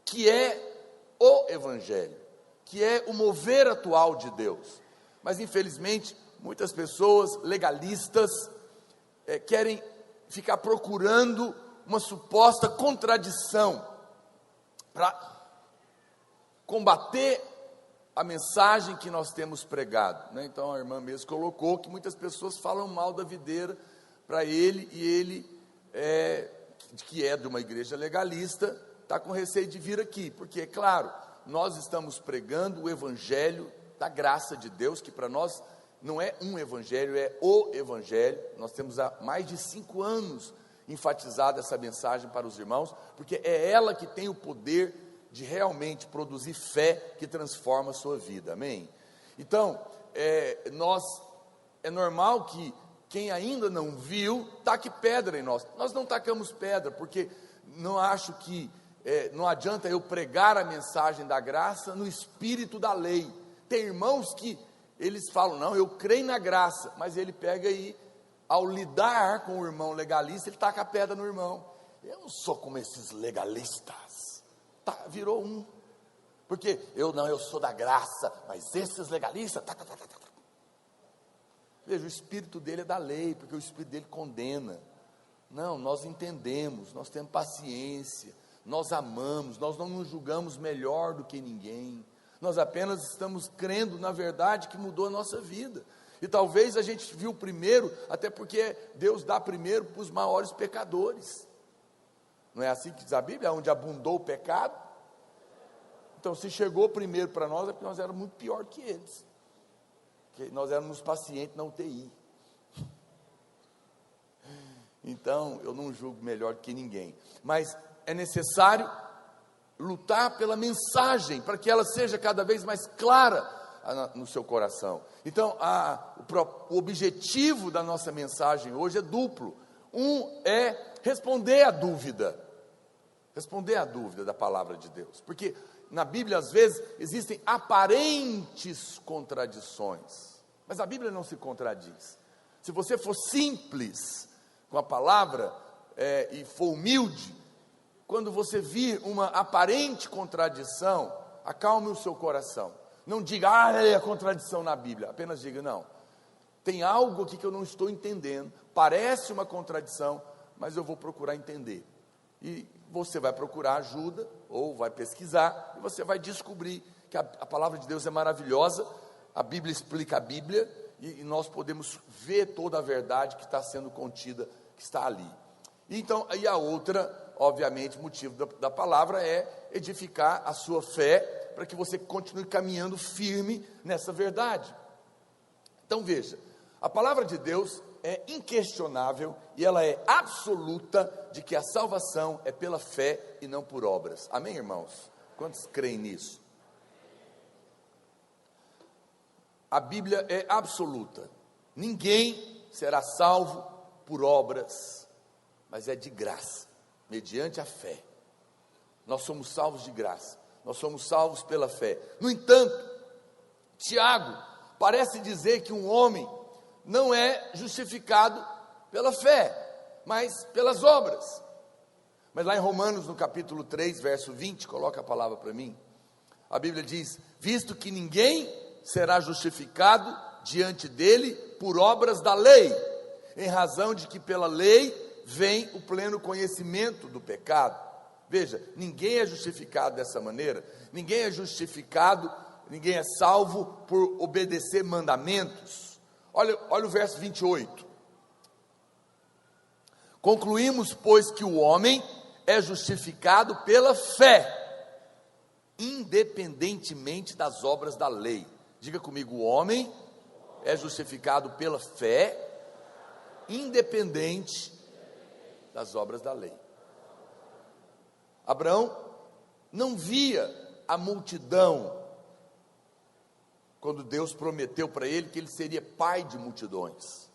B: que é o Evangelho, que é o mover atual de Deus. Mas infelizmente muitas pessoas legalistas querem ficar procurando uma suposta contradição para combater a mensagem que nós temos pregado, né? Então a irmã mesmo colocou que muitas pessoas falam mal da videira para ele, e ele que é de uma igreja legalista, está com receio de vir aqui, porque é claro, nós estamos pregando o Evangelho da graça de Deus, que para nós não é um Evangelho, é o Evangelho. Nós temos há mais de 5 anos enfatizado essa mensagem para os irmãos, porque é ela que tem o poder de realmente produzir fé que transforma a sua vida, amém? Então, é normal que quem ainda não viu, taque pedra em nós. Nós não tacamos pedra, porque não acho que, não adianta eu pregar a mensagem da graça no espírito da lei. Tem irmãos que eles falam, não, eu creio na graça, mas ele pega e, ao lidar com o irmão legalista, ele taca a pedra no irmão. Eu não sou como esses legalistas. Virou um. Porque eu sou da graça, mas esses legalistas, Veja, o espírito dele é da lei, porque o espírito dele condena. Não, nós entendemos, nós temos paciência, nós amamos, nós não nos julgamos melhor do que ninguém. Nós apenas estamos crendo na verdade que mudou a nossa vida. E talvez a gente viu primeiro, até porque Deus dá primeiro para os maiores pecadores. Não é assim que diz a Bíblia? Onde abundou o pecado. Então, se chegou primeiro para nós, é porque nós éramos muito pior que eles. Porque nós éramos pacientes na UTI. Então, eu não julgo melhor que ninguém. Mas é necessário lutar pela mensagem, para que ela seja cada vez mais clara no seu coração. Então, o objetivo da nossa mensagem hoje é duplo. Um é responder à dúvida da palavra de Deus, porque na Bíblia às vezes existem aparentes contradições, mas a Bíblia não se contradiz. Se você for simples com a palavra e for humilde, quando você vir uma aparente contradição, acalme o seu coração. Não diga, é contradição na Bíblia. Apenas diga, não, tem algo aqui que eu não estou entendendo. Parece uma contradição, mas eu vou procurar entender. E você vai procurar ajuda, ou vai pesquisar, e você vai descobrir que a palavra de Deus é maravilhosa. A Bíblia explica a Bíblia, e nós podemos ver toda a verdade que está sendo contida, que está ali. Então, aí a outra, obviamente, motivo da palavra é edificar a sua fé, para que você continue caminhando firme nessa verdade. Então veja, a palavra de Deus é inquestionável, e ela é absoluta, de que a salvação é pela fé e não por obras. Amém, irmãos? Quantos creem nisso? A Bíblia é absoluta, ninguém será salvo por obras, mas é de graça, mediante a fé. Nós somos salvos de graça, nós somos salvos pela fé. No entanto, Tiago parece dizer que um homem não é justificado pela fé, mas pelas obras. Mas lá em Romanos, no capítulo 3, verso 20, coloca a palavra para mim, a Bíblia diz, visto que ninguém será justificado diante dele por obras da lei, em razão de que pela lei vem o pleno conhecimento do pecado. Veja, ninguém é justificado dessa maneira, ninguém é justificado, ninguém é salvo por obedecer mandamentos. Olha o verso 28. Concluímos, pois, que o homem é justificado pela fé, independentemente das obras da lei. Diga comigo, o homem é justificado pela fé, independente das obras da lei. Abraão não via a multidão quando Deus prometeu para ele que ele seria pai de multidões.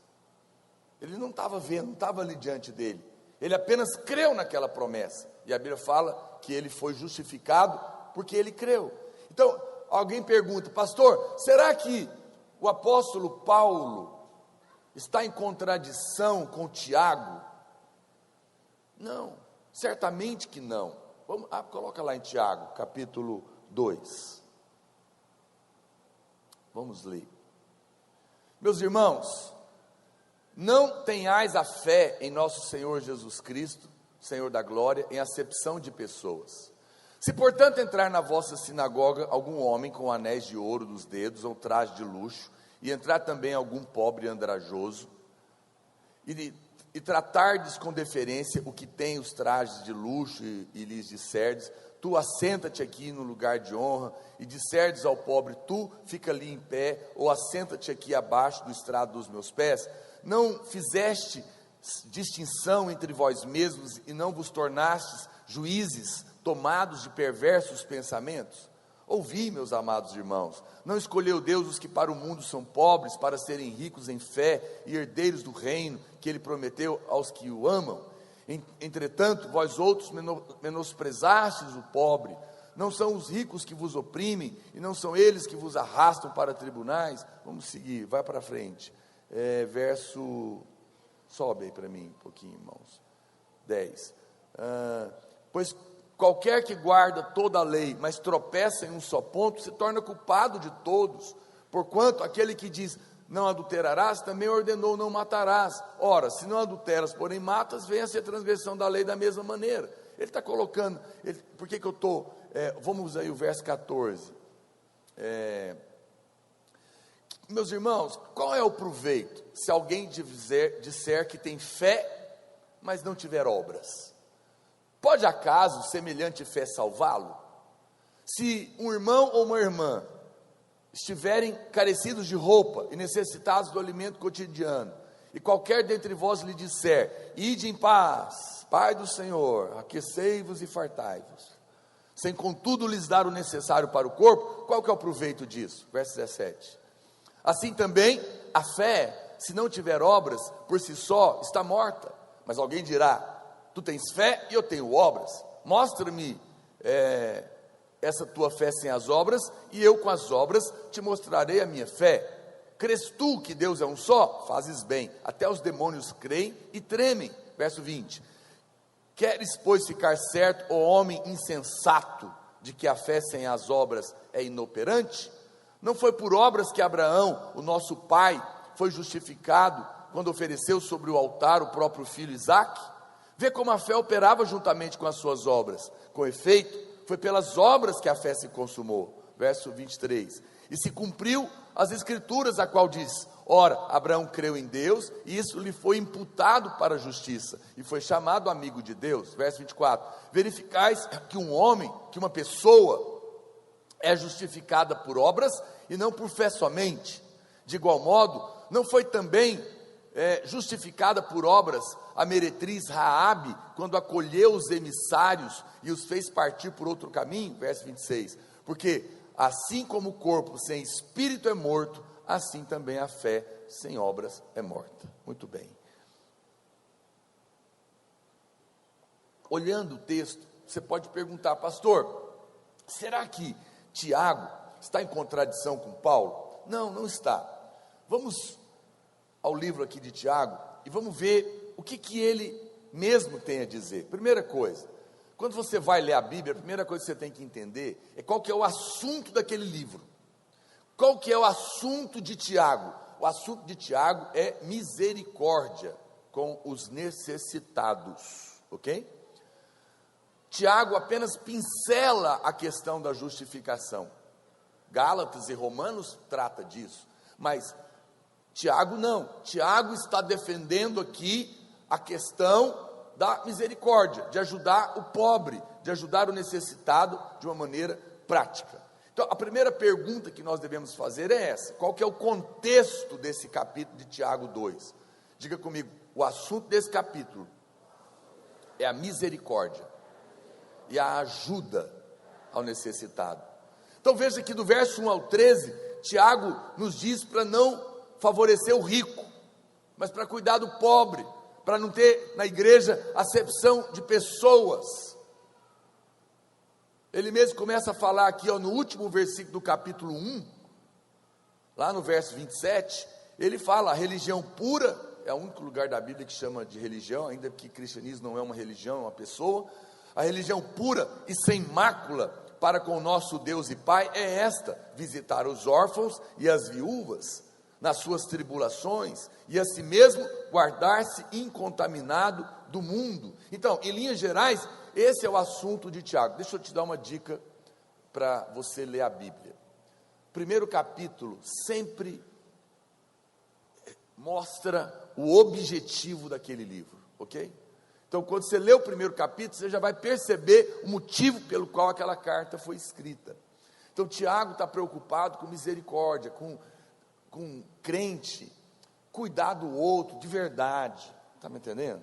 B: Ele não estava vendo, não estava ali diante dele. Ele apenas creu naquela promessa. E a Bíblia fala que ele foi justificado porque ele creu. Então, alguém pergunta, pastor, será que o apóstolo Paulo está em contradição com Tiago? Não, certamente que não. Coloca lá em Tiago, capítulo 2. Vamos ler. Meus irmãos, não tenhais a fé em nosso Senhor Jesus Cristo, Senhor da glória, em acepção de pessoas. Se, portanto, entrar na vossa sinagoga algum homem com anéis de ouro nos dedos, ou traje de luxo, e entrar também algum pobre andrajoso, e tratardes com deferência o que tem os trajes de luxo, e lhes disserdes, tu assenta-te aqui no lugar de honra, e disserdes ao pobre, tu fica ali em pé, ou assenta-te aqui abaixo do estrado dos meus pés, não fizeste distinção entre vós mesmos, e não vos tornastes juízes tomados de perversos pensamentos? Ouvi, meus amados irmãos, não escolheu Deus os que para o mundo são pobres, para serem ricos em fé e herdeiros do reino que Ele prometeu aos que o amam? Entretanto, vós outros menosprezastes o pobre. Não são os ricos que vos oprimem, e não são eles que vos arrastam para tribunais? Vamos seguir, vai para frente. Sobe aí para mim um pouquinho, irmãos. 10. Pois qualquer que guarda toda a lei, mas tropeça em um só ponto, se torna culpado de todos. Porquanto aquele que diz, não adulterarás, também ordenou, não matarás. Ora, se não adulteras, porém matas, venha a ser transgressão da lei da mesma maneira. Ele está colocando, por que eu estou... vamos aí o verso 14. Meus irmãos, qual é o proveito se alguém disser que tem fé, mas não tiver obras? Pode acaso semelhante fé salvá-lo? Se um irmão ou uma irmã estiverem carecidos de roupa e necessitados do alimento cotidiano, e qualquer dentre vós lhe disser, ide em paz, Pai do Senhor, aquecei-vos e fartai-vos, sem contudo lhes dar o necessário para o corpo, qual que é o proveito disso? Verso 17. Assim também, a fé, se não tiver obras, por si só, está morta. Mas alguém dirá, tu tens fé e eu tenho obras, mostra-me essa tua fé sem as obras, e eu com as obras te mostrarei a minha fé. Crês tu que Deus é um só? Fazes bem, até os demônios creem e tremem. Verso 20. Queres, pois, ficar certo, ó homem insensato, de que a fé sem as obras é inoperante? Não foi por obras que Abraão, o nosso pai, foi justificado, quando ofereceu sobre o altar o próprio filho Isaque? Vê como a fé operava juntamente com as suas obras. Com efeito, foi pelas obras que a fé se consumou. Verso 23. E se cumpriu as escrituras, a qual diz, ora, Abraão creu em Deus, e isso lhe foi imputado para a justiça, e foi chamado amigo de Deus. Verso 24, verificais que um homem, que uma pessoa, é justificada por obras, e não por fé somente. De igual modo, não foi também justificada por obras a meretriz Raabe, quando acolheu os emissários, e os fez partir por outro caminho? Verso 26, porque assim como o corpo sem espírito é morto, assim também a fé sem obras é morta. Muito bem. Olhando o texto, você pode perguntar, pastor, será que Tiago está em contradição com Paulo? Não, não está. Vamos ao livro aqui de Tiago e vamos ver o que ele mesmo tem a dizer. Primeira coisa, quando você vai ler a Bíblia, a primeira coisa que você tem que entender é qual que é o assunto daquele livro. Qual que é o assunto de Tiago? O assunto de Tiago é misericórdia com os necessitados, ok? Tiago apenas pincela a questão da justificação. Gálatas e Romanos trata disso, mas Tiago não. Tiago está defendendo aqui a questão da misericórdia, de ajudar o pobre, de ajudar o necessitado de uma maneira prática. Então, a primeira pergunta que nós devemos fazer é essa: qual que é o contexto desse capítulo de Tiago 2? Diga comigo, o assunto desse capítulo é a misericórdia e a ajuda ao necessitado. Então veja que do verso 1 ao 13, Tiago nos diz para não favorecer o rico, mas para cuidar do pobre, para não ter na igreja acepção de pessoas. Ele mesmo começa a falar aqui, no último versículo do capítulo 1, lá no verso 27, ele fala, a religião pura, é o único lugar da Bíblia que chama de religião, ainda que cristianismo não é uma religião, é uma pessoa. A religião pura e sem mácula para com o nosso Deus e Pai é esta: visitar os órfãos e as viúvas nas suas tribulações, e a si mesmo guardar-se incontaminado do mundo. Então, em linhas gerais, esse é o assunto de Tiago. Deixa eu te dar uma dica para você ler a Bíblia. Primeiro capítulo sempre mostra o objetivo daquele livro, ok? Então, quando você lê o primeiro capítulo, você já vai perceber o motivo pelo qual aquela carta foi escrita. Então, Tiago está preocupado com misericórdia, com crente, cuidar do outro de verdade, está me entendendo?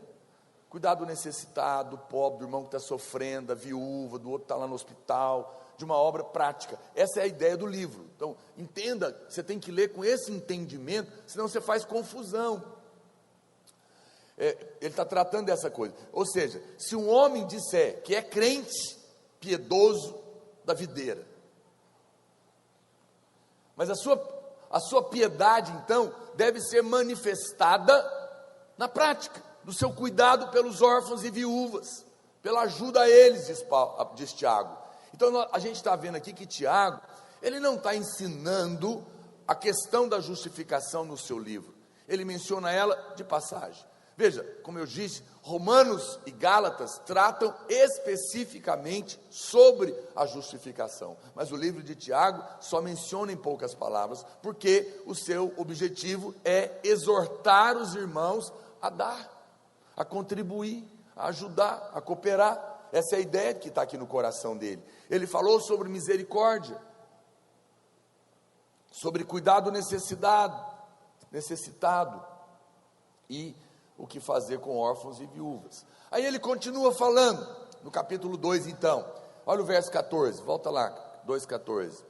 B: Cuidar do necessitado, do pobre, do irmão que está sofrendo, da viúva, do outro que está lá no hospital, de uma obra prática. Essa é a ideia do livro. Então, entenda, você tem que ler com esse entendimento, senão você faz confusão. Ele está tratando dessa coisa. Ou seja, se um homem disser que é crente, piedoso da videira, mas a sua piedade, então, deve ser manifestada na prática, do seu cuidado pelos órfãos e viúvas, pela ajuda a eles, diz Tiago. Então a gente está vendo aqui que Tiago, ele não está ensinando a questão da justificação no seu livro, ele menciona ela de passagem. Veja, como eu disse, Romanos e Gálatas tratam especificamente sobre a justificação, mas o livro de Tiago só menciona em poucas palavras, porque o seu objetivo é exortar os irmãos a dar, a contribuir, a ajudar, a cooperar. Essa é a ideia que está aqui no coração dele. Ele falou sobre misericórdia, sobre cuidado necessitado, e o que fazer com órfãos e viúvas. Aí ele continua falando, no capítulo 2 então, olha o verso 14, volta lá, 2,14,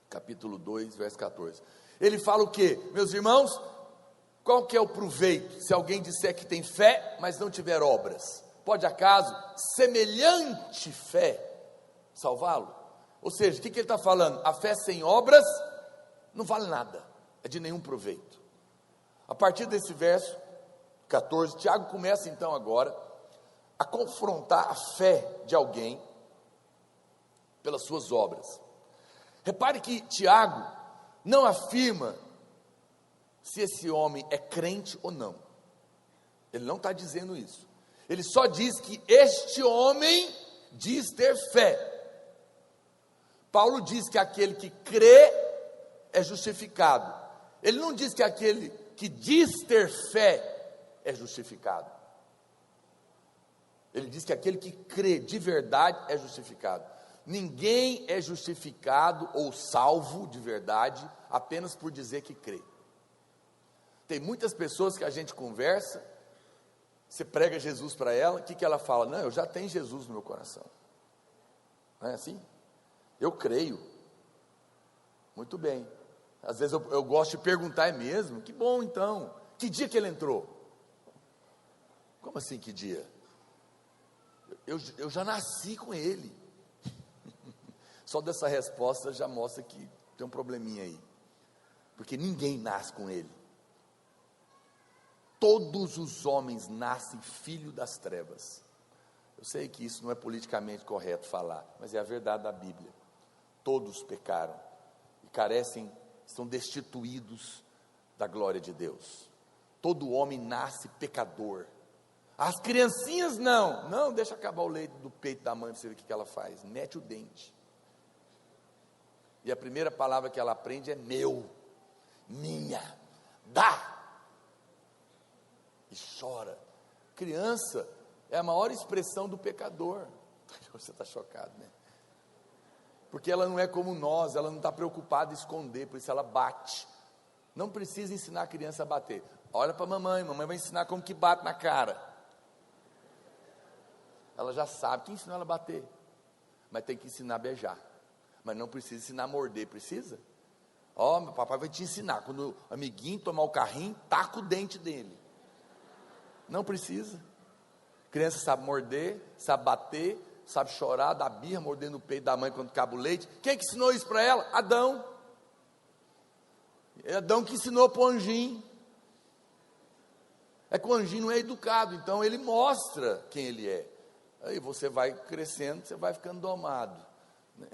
B: capítulo 2, verso 14, ele fala o que? Meus irmãos, qual que é o proveito, se alguém disser que tem fé, mas não tiver obras? Pode acaso semelhante fé salvá-lo? Ou seja, o que ele está falando? A fé sem obras não vale nada, é de nenhum proveito. A partir desse verso 14, Tiago começa então agora a confrontar a fé de alguém pelas suas obras. Repare que Tiago não afirma se esse homem é crente ou não. Ele não está dizendo isso. Ele só diz que este homem diz ter fé. Paulo diz que aquele que crê é justificado. Ele não diz que aquele que diz ter fé é justificado. Ele diz que aquele que crê de verdade é justificado. Ninguém é justificado ou salvo de verdade apenas por dizer que crê. Tem muitas pessoas que a gente conversa, você prega Jesus para ela, o que ela fala? Não, eu já tenho Jesus no meu coração. Não é assim? Eu creio. Muito bem. Às vezes eu gosto de perguntar, é mesmo? Que bom então. Que dia que ele entrou? Como assim que dia? Eu já nasci com ele. Só dessa resposta já mostra que tem um probleminha aí. Porque ninguém nasce com ele. Todos os homens nascem filho das trevas. Eu sei que isso não é politicamente correto falar, mas é a verdade da Bíblia. Todos pecaram e carecem, estão destituídos da glória de Deus. Todo homem nasce pecador. As criancinhas não, deixa acabar o leite do peito da mãe para você ver o que ela faz, mete o dente. E a primeira palavra que ela aprende é meu, minha, dá. E chora. Criança é a maior expressão do pecador. Você está chocado, né? Porque ela não é como nós, ela não está preocupada em esconder, por isso ela bate. Não precisa ensinar a criança a bater. Olha para a mamãe vai ensinar como que bate na cara. Ela já sabe, quem ensinou ela a bater? Mas tem que ensinar a beijar. Mas não precisa ensinar a morder, precisa? Meu papai vai te ensinar, quando o amiguinho tomar o carrinho, taca o dente dele. Não precisa. Criança sabe morder, sabe bater, sabe chorar, dar birra, mordendo o peito da mãe quando acaba o leite. Quem que ensinou isso para ela? Adão. É Adão que ensinou para o anjinho. É que o anjinho não é educado, então ele mostra quem ele é. Aí você vai crescendo, você vai ficando domado, né?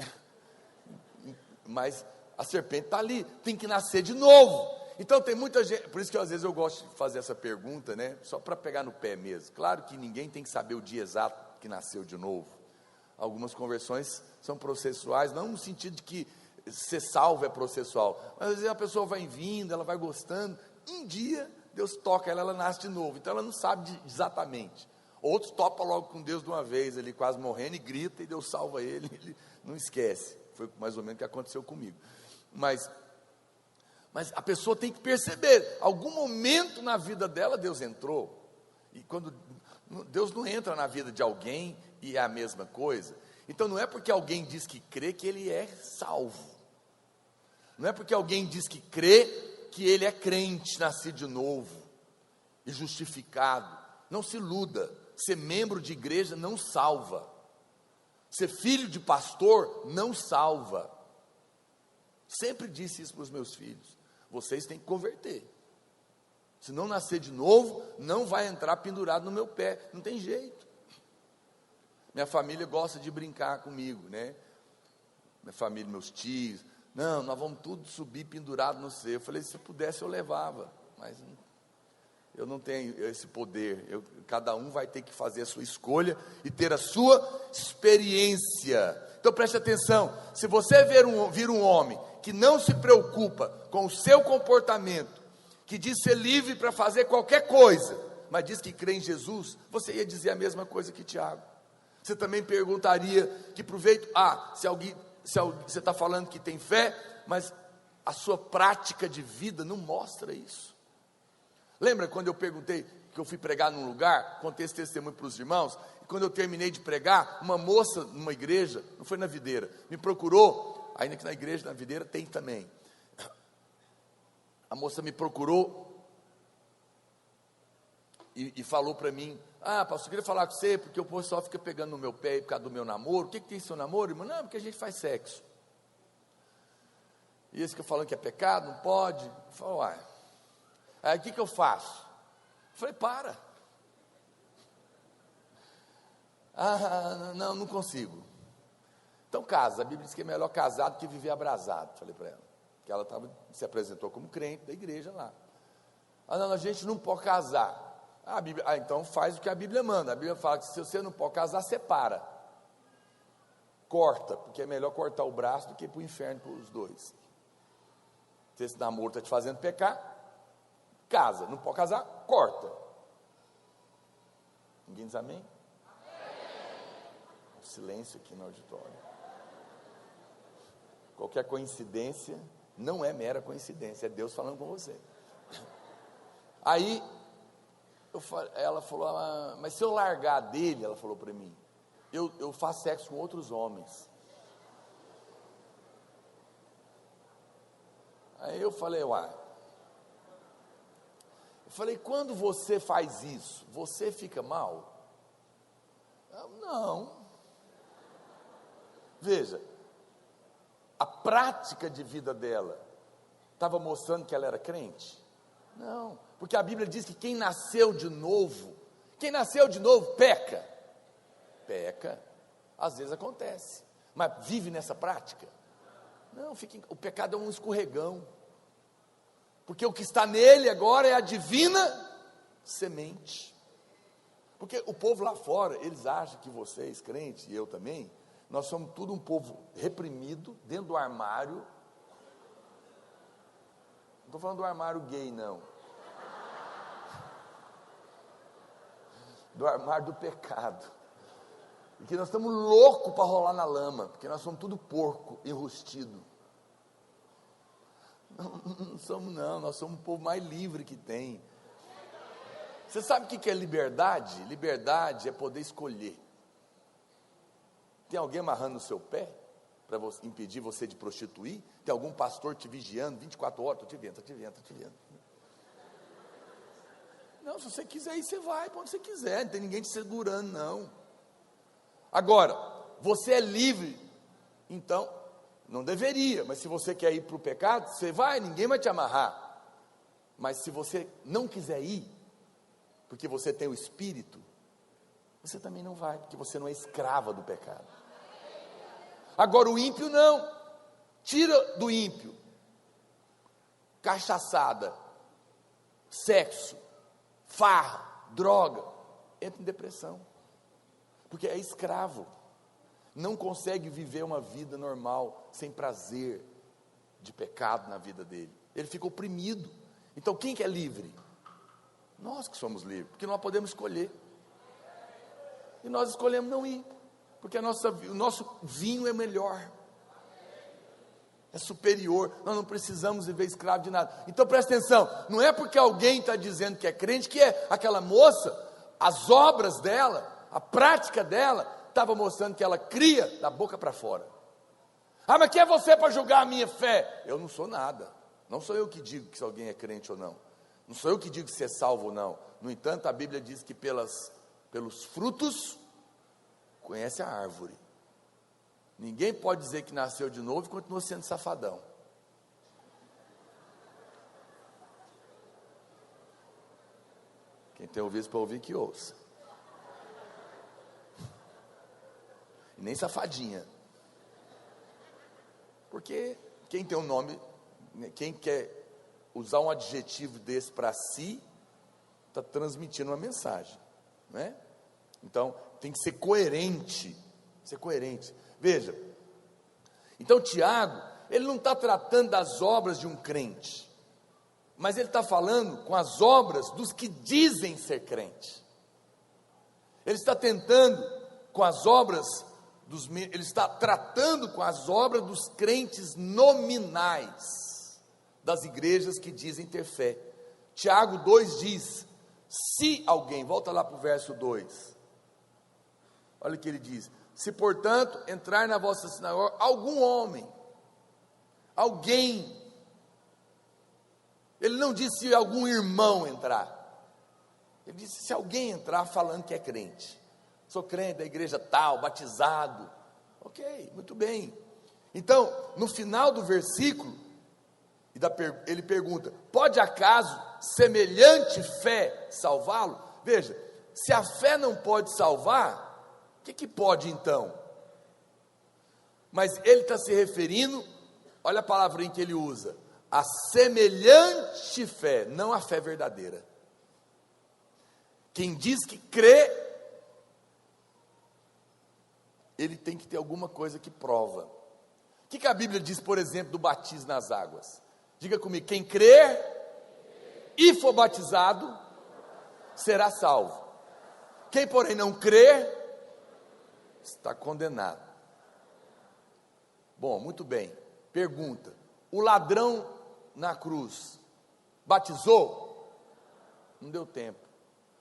B: Mas a serpente está ali, tem que nascer de novo. Então tem muita gente, por isso que às vezes eu gosto de fazer essa pergunta, né? Só para pegar no pé mesmo. Claro que ninguém tem que saber o dia exato que nasceu de novo. Algumas conversões são processuais, não no sentido de que ser salvo é processual, mas às vezes a pessoa vai vindo, ela vai gostando, um dia Deus toca ela nasce de novo, então ela não sabe exatamente. Outros topam logo com Deus de uma vez, ele quase morrendo e grita e Deus salva ele não esquece. Foi mais ou menos o que aconteceu comigo. Mas a pessoa tem que perceber, algum momento na vida dela Deus entrou, e quando Deus não entra na vida de alguém e é a mesma coisa. Então não é porque alguém diz que crê que ele é salvo. Não é porque alguém diz que crê que ele é crente, nascido de novo e justificado. Não se iluda, ser membro de igreja não salva. Ser filho de pastor não salva. Sempre disse isso para os meus filhos. Vocês têm que converter. Se não nascer de novo, não vai entrar pendurado no meu pé. Não tem jeito. Minha família gosta de brincar comigo, né? Minha família, meus tios. Não, nós vamos tudo subir pendurado no seu. Eu falei, se eu pudesse eu levava. Mas eu não tenho esse poder. Cada um vai ter que fazer a sua escolha e ter a sua experiência. Então preste atenção. Se você vir um homem que não se preocupa com o seu comportamento, que diz ser livre para fazer qualquer coisa, mas diz que crê em Jesus, você ia dizer a mesma coisa que Tiago. Você também perguntaria que proveito, se você está falando que tem fé, mas a sua prática de vida não mostra isso. Lembra quando eu perguntei, que eu fui pregar num lugar, contei esse testemunho para os irmãos, e quando eu terminei de pregar, uma moça numa igreja, não foi na Videira, me procurou, ainda que na igreja, na Videira tem também. A moça me procurou e falou para mim, pastor, eu queria falar com você, porque o pessoal fica pegando no meu pé por causa do meu namoro. O que tem seu namoro, irmão? Não, porque a gente faz sexo. E eles ficam falando que é pecado, não pode. Eu falo, aí o que eu faço? Eu falei, para. Não consigo. Então casa, a Bíblia diz que é melhor casar do que viver abrasado. Falei para ela, que ela se apresentou como crente da igreja lá. Não, a gente não pode casar. A Bíblia, então faz o que a Bíblia manda. A Bíblia fala que se você não pode casar, separa. Corta, porque é melhor cortar o braço do que ir para o inferno para os dois. Se esse namoro está te fazendo pecar, casa. Não pode casar, corta. Ninguém diz amém? Silêncio aqui no auditório. Qualquer coincidência não é mera coincidência, é Deus falando com você. Aí ela falou, mas se eu largar dele, ela falou para mim, eu faço sexo com outros homens. Aí eu falei, quando você faz isso, você fica mal? Não. Veja, a prática de vida dela estava mostrando que ela era crente? Não, porque a Bíblia diz que quem nasceu de novo peca. Peca, às vezes acontece, mas vive nessa prática? Não, o pecado é um escorregão, porque o que está nele agora é a divina semente. Porque o povo lá fora, eles acham que vocês, crentes, e eu também, nós somos tudo um povo reprimido, dentro do armário. Não estou falando do armário gay, não. Do armário do pecado. E que nós estamos loucos para rolar na lama, porque nós somos tudo porco, enrustido. Não somos não, nós somos o povo mais livre que tem. Você sabe o que é liberdade? Liberdade é poder escolher. Tem alguém amarrando no seu pé para impedir você de prostituir? Tem algum pastor te vigiando 24 horas? Estou te vendo. Não, se você quiser ir, você vai para onde você quiser, não tem ninguém te segurando, não. Agora, você é livre, então, não deveria, mas se você quer ir para o pecado, você vai, ninguém vai te amarrar. Mas se você não quiser ir, porque você tem o Espírito, você também não vai, porque você não é escrava do pecado. Agora o ímpio não, tira do ímpio, cachaçada, sexo, farra, droga, entra em depressão, porque é escravo, não consegue viver uma vida normal, sem prazer de pecado na vida dele, ele fica oprimido. Então quem que é livre? Nós que somos livres, porque nós podemos escolher, e nós escolhemos não ir, porque o nosso vinho é melhor, é superior, nós não precisamos viver escravo de nada. Então presta atenção, não é porque alguém está dizendo que é crente, que é aquela moça, as obras dela, a prática dela, estava mostrando que ela cria da boca para fora. Ah, mas quem é você para julgar a minha fé? Eu não sou nada. Não sou eu que digo se alguém é crente ou não. Não sou eu que digo se é salvo ou não. No entanto, a Bíblia diz que pelos frutos conhece a árvore. Ninguém pode dizer que nasceu de novo e continua sendo safadão. Quem tem ouvido para ouvir, que ouça. E nem safadinha. Porque quem tem um nome, quem quer usar um adjetivo desse para si, está transmitindo uma mensagem, né? Então, tem que ser coerente. Veja, então Tiago, ele não está tratando das obras de um crente, mas ele está falando com as obras dos que dizem ser crente. Ele está tentando com as obras ele está tratando com as obras dos crentes nominais, das igrejas que dizem ter fé. Tiago 2 diz, se alguém, volta lá para o verso 2, olha o que ele diz, se portanto entrar na vossa sinagoga algum homem, alguém, ele não disse se algum irmão entrar, ele disse se alguém entrar falando que é crente, sou crente da igreja tal, batizado, ok, muito bem. Então, no final do versículo, ele pergunta, pode acaso semelhante fé salvá-lo? Veja, se a fé não pode salvar, o que pode então? Mas ele está se referindo, olha a palavrinha que ele usa, a semelhante fé, não a fé verdadeira. Quem diz que crê, ele tem que ter alguma coisa que prova. O que a Bíblia diz, por exemplo, do batismo nas águas? Diga comigo, quem crer e for batizado, será salvo. Quem, porém, não crer, está condenado. Bom, muito bem. Pergunta, o ladrão na cruz, batizou? Não deu tempo.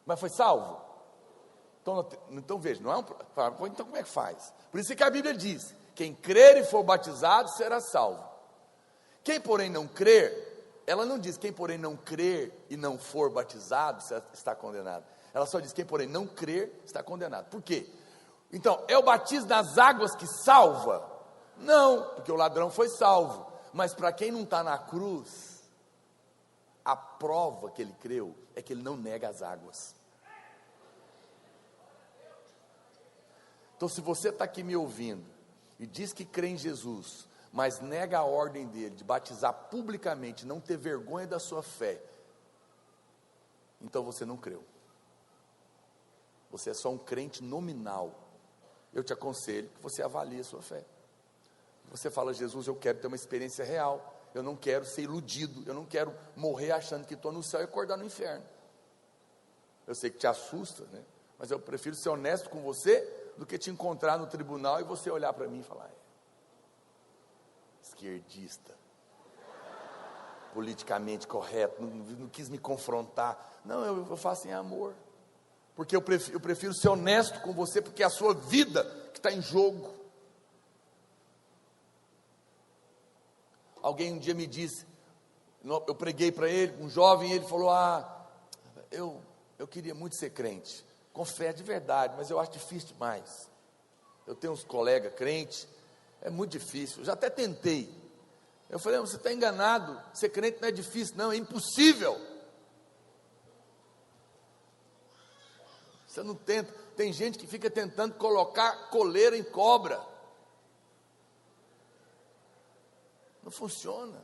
B: Mas foi salvo? Então veja, não é então como é que faz? Por isso que a Bíblia diz, quem crer e for batizado será salvo. Quem porém não crer, ela não diz quem porém não crer e não for batizado está condenado. Ela só diz quem porém não crer está condenado. Por quê? Então, é o batismo das águas que salva? Não, porque o ladrão foi salvo. Mas para quem não está na cruz, a prova que ele creu é que ele não nega as águas. Então, se você está aqui me ouvindo e diz que crê em Jesus, mas nega a ordem dele de batizar publicamente, não ter vergonha da sua fé, então você não creu. Você é só um crente nominal. Eu te aconselho que você avalie a sua fé. Você fala, Jesus, eu quero ter uma experiência real, eu não quero ser iludido, eu não quero morrer achando que estou no céu e acordar no inferno. Eu sei que te assusta, né? Mas eu prefiro ser honesto com você do que te encontrar no tribunal e você olhar para mim e falar, esquerdista, politicamente correto, não quis me confrontar. Não, eu faço em amor, porque eu prefiro ser honesto com você, porque é a sua vida que está em jogo. Alguém um dia me disse, eu preguei para ele, um jovem, ele falou, eu queria muito ser crente, com fé de verdade, mas eu acho difícil demais. Eu tenho uns colegas crentes, é muito difícil, eu já até tentei. Eu falei, você está enganado, ser crente não é difícil, não, é impossível. Você não tenta, tem gente que fica tentando colocar coleira em cobra. Não funciona.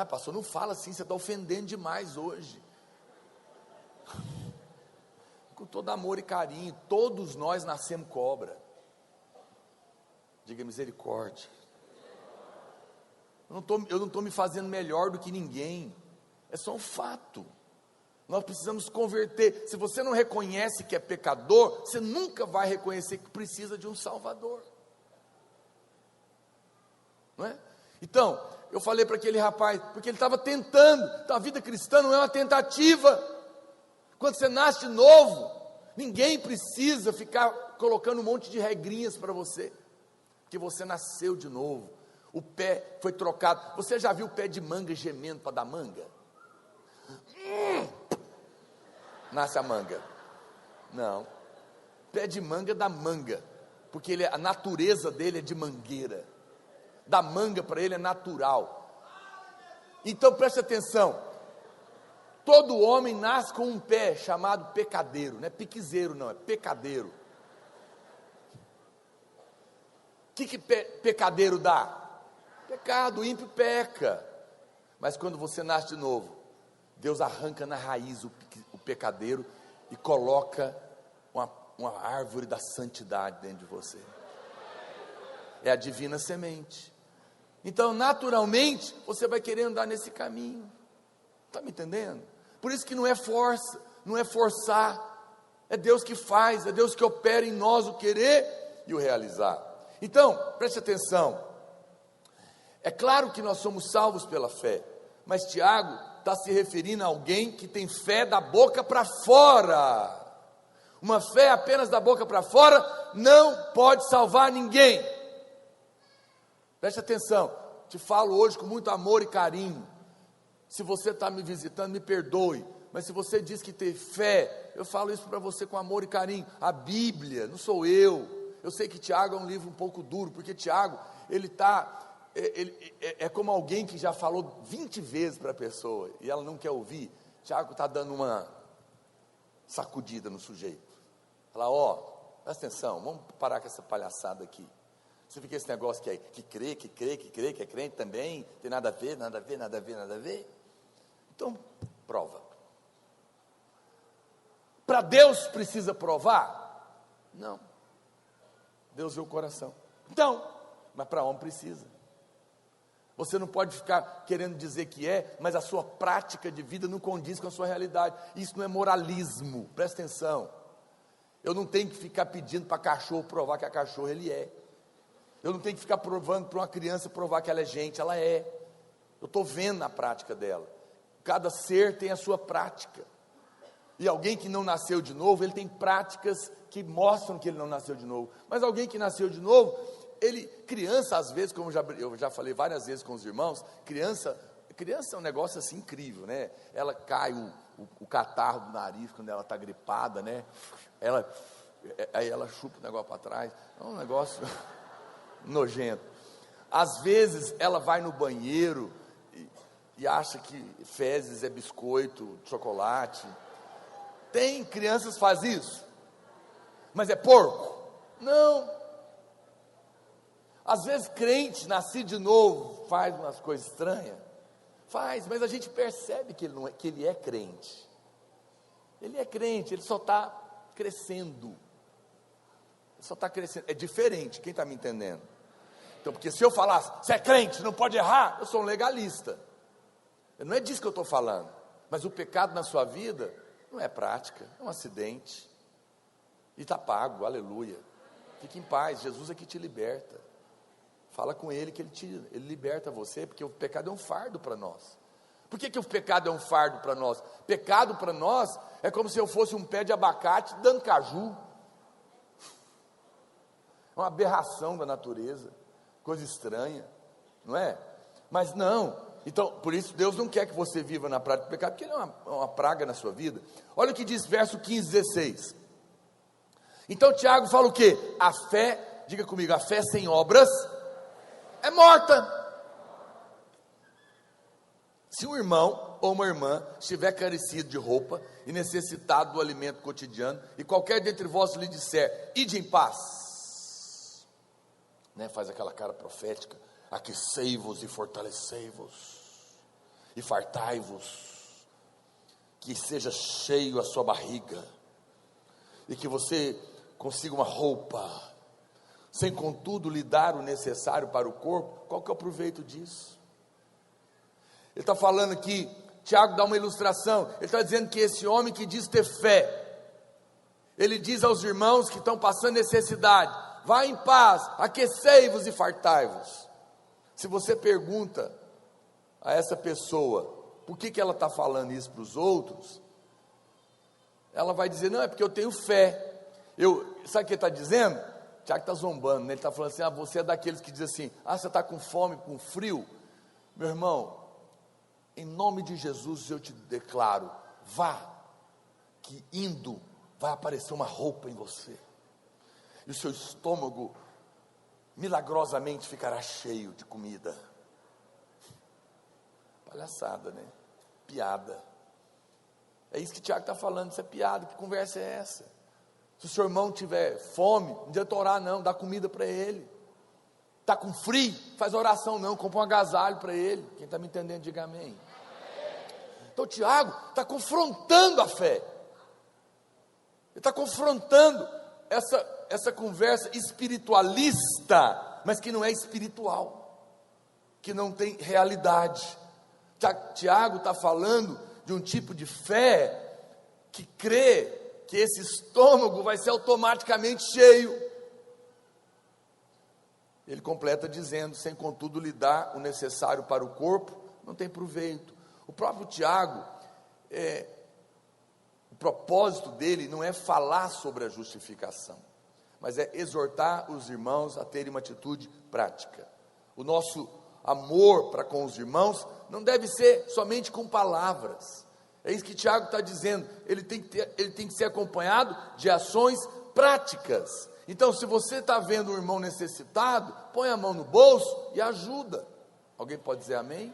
B: Pastor, não fala assim, você está ofendendo demais hoje. Com todo amor e carinho, todos nós nascemos cobra. Diga misericórdia. Eu não estou me fazendo melhor do que ninguém, é só um fato. Nós precisamos converter. Se você não reconhece que é pecador, você nunca vai reconhecer que precisa de um Salvador, não é? Então, eu falei para aquele rapaz, porque ele estava tentando. Então, a vida cristã não é uma tentativa. Quando você nasce de novo, Ninguém precisa ficar colocando um monte de regrinhas para você, porque você nasceu de novo. O pé foi trocado. Você já viu o pé de manga gemendo para dar manga? Nasce a manga. Não. Pé de manga dá manga, porque a natureza dele é de mangueira. Da manga para ele é natural. Então preste atenção. Todo homem nasce com um pé chamado pecadeiro. Não é piquezeiro não, é pecadeiro. O que pecadeiro dá? Pecado, o ímpio peca. Mas quando você nasce de novo, Deus arranca na raiz o pecadeiro e coloca uma árvore da santidade dentro de você. É a divina semente. Então, naturalmente, você vai querer andar nesse caminho. Está me entendendo? Por isso que não é força, não é forçar. É Deus que faz, é Deus que opera em nós o querer e o realizar. Então, preste atenção. É claro que nós somos salvos pela fé, mas Tiago está se referindo a alguém que tem fé da boca para fora. Uma fé apenas da boca para fora não pode salvar ninguém. Preste atenção, te falo hoje com muito amor e carinho. Se você está me visitando, me perdoe, mas se você diz que tem fé, eu falo isso para você com amor e carinho. A Bíblia, não sou eu. Eu sei que Tiago é um livro um pouco duro, porque Tiago, ele é como alguém que já falou 20 vezes para a pessoa, e ela não quer ouvir. Tiago está dando uma sacudida no sujeito. Fala, presta atenção, vamos parar com essa palhaçada aqui. Você fica esse negócio que crê, que é crente também, tem nada a ver. Então, prova. Para Deus precisa provar? Não. Deus vê o coração. Então, mas para homem precisa. Você não pode ficar querendo dizer que mas a sua prática de vida não condiz com a sua realidade. Isso não é moralismo, presta atenção. Eu não tenho que ficar pedindo para cachorro provar que a cachorro ele é. Eu não tenho que ficar provando para uma criança provar que ela é gente, ela é. Eu estou vendo a prática dela. Cada ser tem a sua prática. E alguém que não nasceu de novo, ele tem práticas que mostram que ele não nasceu de novo. Mas alguém que nasceu de novo, criança às vezes, como eu já falei várias vezes com os irmãos, criança é um negócio assim incrível, né? Ela cai o catarro do nariz quando ela está gripada, né? Aí ela chupa o negócio para trás. É um negócio nojento. Às vezes ela vai no banheiro e acha que fezes é biscoito, chocolate. Tem crianças que fazem isso, mas é porco? Não. Às vezes crente, nascido de novo, faz umas coisas estranhas. Faz, mas a gente percebe que ele é crente. Ele é crente, ele só está crescendo. Ele só está crescendo. É diferente, quem está me entendendo? Então, porque se eu falasse, você é crente, não pode errar, eu sou um legalista. Não é disso que eu estou falando. Mas o pecado na sua vida não é prática, é um acidente. E está pago, aleluia. Fique em paz, Jesus é que te liberta. Fala com Ele que Ele liberta você, porque o pecado é um fardo para nós. Por que o pecado é um fardo para nós? Pecado para nós é como se eu fosse um pé de abacate dando caju. É uma aberração da natureza, coisa estranha, não é? Mas não. Então, por isso Deus não quer que você viva na prática do pecado, porque ele é uma praga na sua vida. Olha o que diz verso 15, 16. Então Tiago fala o quê? A fé, diga comigo, a fé sem obras é morta. Se um irmão ou uma irmã estiver carecido de roupa e necessitado do alimento cotidiano, e qualquer dentre vós lhe disser, ide em paz, né, faz aquela cara profética, aquecei-vos e fortalecei-vos, e fartai-vos, que seja cheio a sua barriga, e que você consiga uma roupa, sem contudo lhe dar o necessário para o corpo. Qual que é o proveito disso? Ele está falando aqui, Tiago dá uma ilustração, ele está dizendo que esse homem que diz ter fé, ele diz aos irmãos que estão passando necessidade, vá em paz, aquecei-vos e fartai-vos. Se você pergunta a essa pessoa, por que ela está falando isso para os outros, ela vai dizer, não, é porque eu tenho fé. Sabe o que ele está dizendo? Tiago está zombando, né? Ele está falando assim, você é daqueles que dizem assim, você está com fome, com frio. Meu irmão, em nome de Jesus eu te declaro, vá, que indo vai aparecer uma roupa em você, e o seu estômago milagrosamente ficará cheio de comida. Palhaçada, né? Piada. É isso que Tiago está falando, isso é piada, que conversa é essa? Se o seu irmão tiver fome, não adianta orar não, dá comida para ele. Está com frio, faz oração não, compra um agasalho para ele. Quem está me entendendo, diga amém. Então Tiago está confrontando a fé. Ele está confrontando essa conversa espiritualista, mas que não é espiritual, que não tem realidade. Tiago está falando de um tipo de fé que crê que esse estômago vai ser automaticamente cheio. Ele completa dizendo, sem contudo lhe dar o necessário para o corpo, não tem proveito. O próprio Tiago, o propósito dele não é falar sobre a justificação, mas é exortar os irmãos a terem uma atitude prática. O nosso amor para com os irmãos não deve ser somente com palavras. É isso que Tiago está dizendo, ele tem que ser acompanhado de ações práticas. Então, se você está vendo um irmão necessitado, põe a mão no bolso e ajuda. Alguém pode dizer amém? Amém.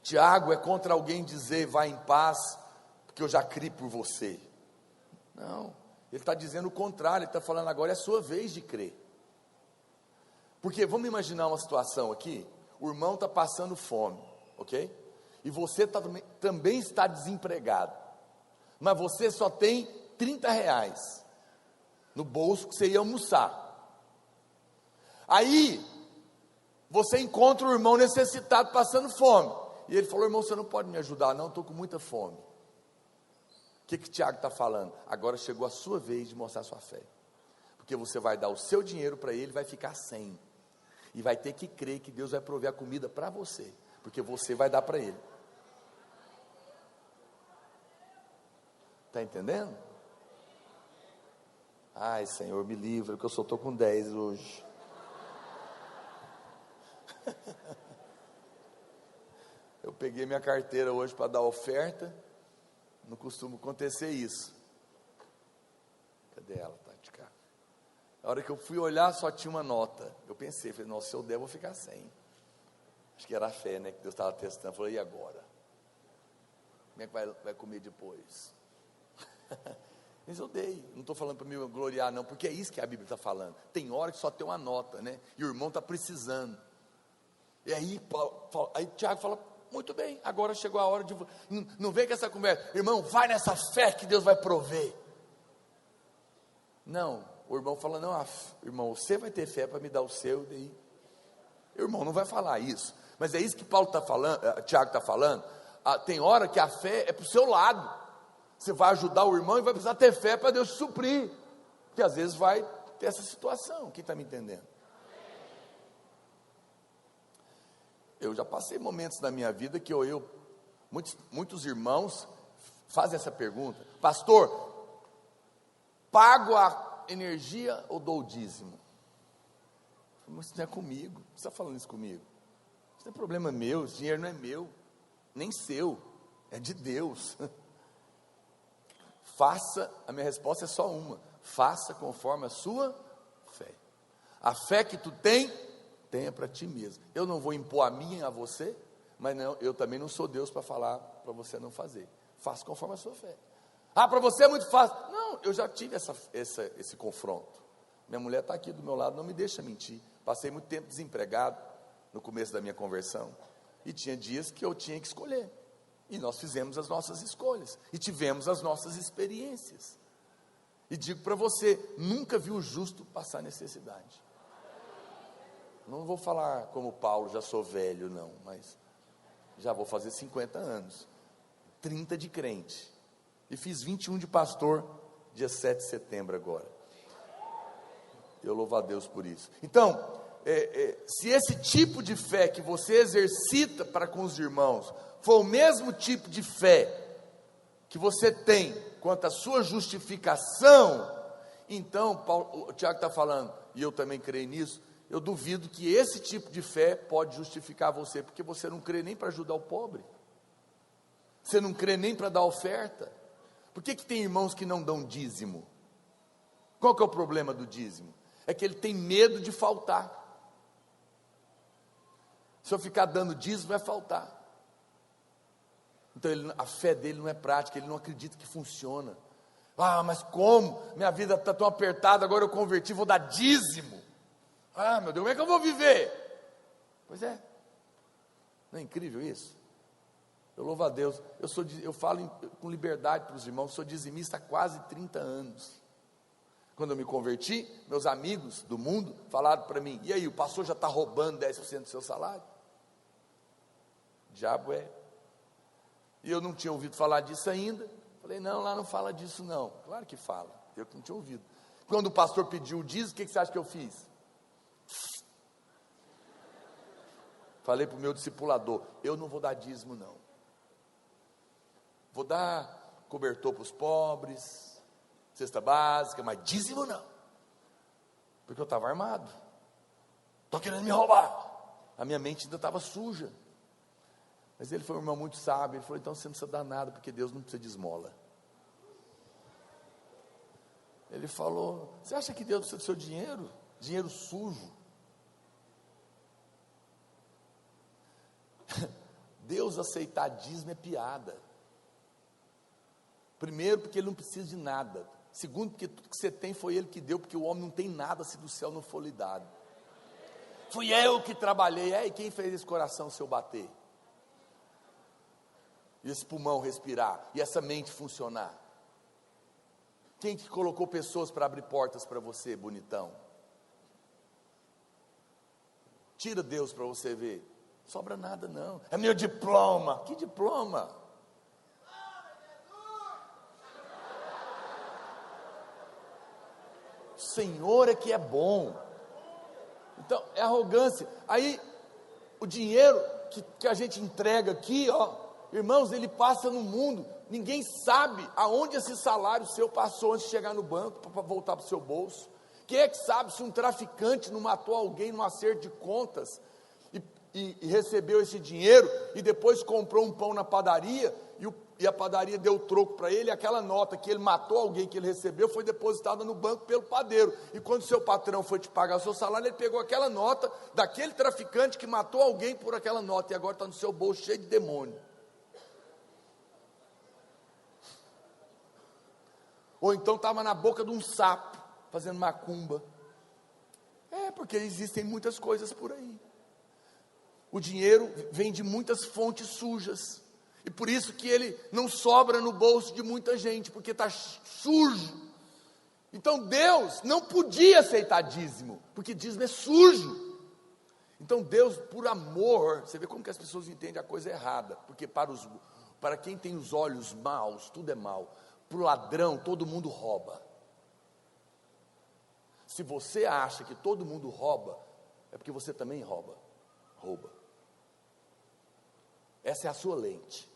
B: Tiago é contra alguém dizer, vá em paz, porque eu já criei por você. Não, ele está dizendo o contrário, ele está falando agora é a sua vez de crer. Porque vamos imaginar uma situação aqui, o irmão está passando fome, ok? E você também está desempregado, mas você só tem R$30 no bolso que você ia almoçar. Aí você encontra o irmão necessitado passando fome, e ele falou, irmão, você não pode me ajudar não, estou com muita fome. O que Tiago está falando? Agora chegou a sua vez de mostrar sua fé, porque você vai dar o seu dinheiro para ele, vai ficar sem, e vai ter que crer que Deus vai prover a comida para você, porque você vai dar para ele. Está entendendo? Ai, Senhor, me livra, que eu só estou com 10 hoje. Eu peguei minha carteira hoje para dar oferta, não costuma acontecer isso. Cadê ela, Tati? A hora que eu fui olhar, só tinha uma nota. Eu pensei, falei, nossa, se eu der, eu vou ficar sem. Acho que era a fé, né, que Deus estava testando. Eu falei, e agora? Como é que vai comer depois? Mas eu dei, não estou falando para me gloriar não, porque é isso que a Bíblia está falando. Tem hora que só tem uma nota, né? E o irmão está precisando. E aí Tiago fala, muito bem, agora chegou a hora de... Não vem com essa conversa, irmão, vai nessa fé que Deus vai prover. Não, o irmão fala, não, irmão, você vai ter fé para me dar o seu, daí. O irmão não vai falar isso, mas é isso que Paulo está falando, Tiago está falando. Tem hora que a fé é para o seu lado. Você vai ajudar o irmão e vai precisar ter fé para Deus te suprir, porque às vezes vai ter essa situação. Quem está me entendendo? Eu já passei momentos na minha vida que muitos irmãos fazem essa pergunta, pastor, pago a energia ou dou o dízimo? Mas isso não é comigo, você está falando isso comigo? Isso não é problema meu, esse dinheiro não é meu, nem seu, é de Deus. A minha resposta é só uma, faça conforme a sua fé. A fé que tu tenha para ti mesmo. Eu não vou impor a minha a você, mas não, eu também não sou Deus para falar para você não fazer. Faça conforme a sua fé. Para você é muito fácil. Não, eu já tive esse confronto. Minha mulher está aqui do meu lado, não me deixa mentir. Passei muito tempo desempregado no começo da minha conversão, e tinha dias que eu tinha que escolher. E nós fizemos as nossas escolhas, e tivemos as nossas experiências. E digo para você, nunca vi o justo passar necessidade. Não vou falar como Paulo, já sou velho não, mas já vou fazer 50 anos, 30 de crente, e fiz 21 de pastor, dia 7 de setembro agora. Eu louvo a Deus por isso. Então, se esse tipo de fé que você exercita para com os irmãos for o mesmo tipo de fé que você tem quanto à sua justificação, então, o Tiago está falando, e eu também creio nisso, eu duvido que esse tipo de fé pode justificar você, porque você não crê nem para ajudar o pobre, você não crê nem para dar oferta. Por que tem irmãos que não dão dízimo? Qual que é o problema do dízimo? É que ele tem medo de faltar. Se eu ficar dando dízimo, vai faltar. Então a fé dele não é prática, ele não acredita que funciona. Ah, mas como? Minha vida está tão apertada, agora eu converti, vou dar dízimo. Ah, meu Deus, como é que eu vou viver? Pois é. Não é incrível isso? Eu louvo a Deus. Eu falo com liberdade para os irmãos, sou dizimista há quase 30 anos. Quando eu me converti, meus amigos do mundo falaram para mim, e aí, o pastor já está roubando 10% do seu salário? O diabo é. E eu não tinha ouvido falar disso ainda. Falei, não, lá não fala disso não. Claro que fala, eu que não tinha ouvido. Quando o pastor pediu o dízimo, o que você acha que eu fiz? Falei para o meu discipulador, eu não vou dar dízimo não. Vou dar cobertor para os pobres, cesta básica, mas dízimo não. Porque eu estava armado. Estou querendo me roubar. A minha mente ainda estava suja. Mas ele foi um irmão muito sábio, ele falou, então você não precisa dar nada, porque Deus não precisa de esmola. Ele falou, você acha que Deus precisa do seu dinheiro? Dinheiro sujo. Deus aceitar dízimo é piada. Primeiro, porque Ele não precisa de nada. Segundo, porque tudo que você tem foi Ele que deu, porque o homem não tem nada se do céu não for lhe dado. Fui eu que trabalhei, e quem fez esse coração seu bater? E esse pulmão respirar, e essa mente funcionar? Quem que colocou pessoas para abrir portas para você, bonitão? Tira Deus para você ver, sobra nada não, é meu diploma. Que diploma? O Senhor é que é bom. Então, é arrogância. Aí, o dinheiro que a gente entrega aqui, irmãos, ele passa no mundo, ninguém sabe aonde esse salário seu passou antes de chegar no banco, para voltar para o seu bolso. Quem é que sabe se um traficante não matou alguém num acerto de contas, e recebeu esse dinheiro, e depois comprou um pão na padaria, e a padaria deu troco para ele, e aquela nota que ele matou alguém que ele recebeu, foi depositada no banco pelo padeiro, e quando o seu patrão foi te pagar o seu salário, ele pegou aquela nota, daquele traficante que matou alguém por aquela nota, e agora está no seu bolso cheio de demônio. Ou então estava na boca de um sapo, fazendo macumba. Porque existem muitas coisas por aí. O dinheiro vem de muitas fontes sujas, e por isso que ele não sobra no bolso de muita gente, porque está sujo. Então Deus não podia aceitar dízimo, porque dízimo é sujo. Então Deus, por amor, você vê como que as pessoas entendem a coisa errada, porque para quem tem os olhos maus, tudo é mal. Para o ladrão, todo mundo rouba. Se você acha que todo mundo rouba, é porque você também rouba. Essa é a sua lente.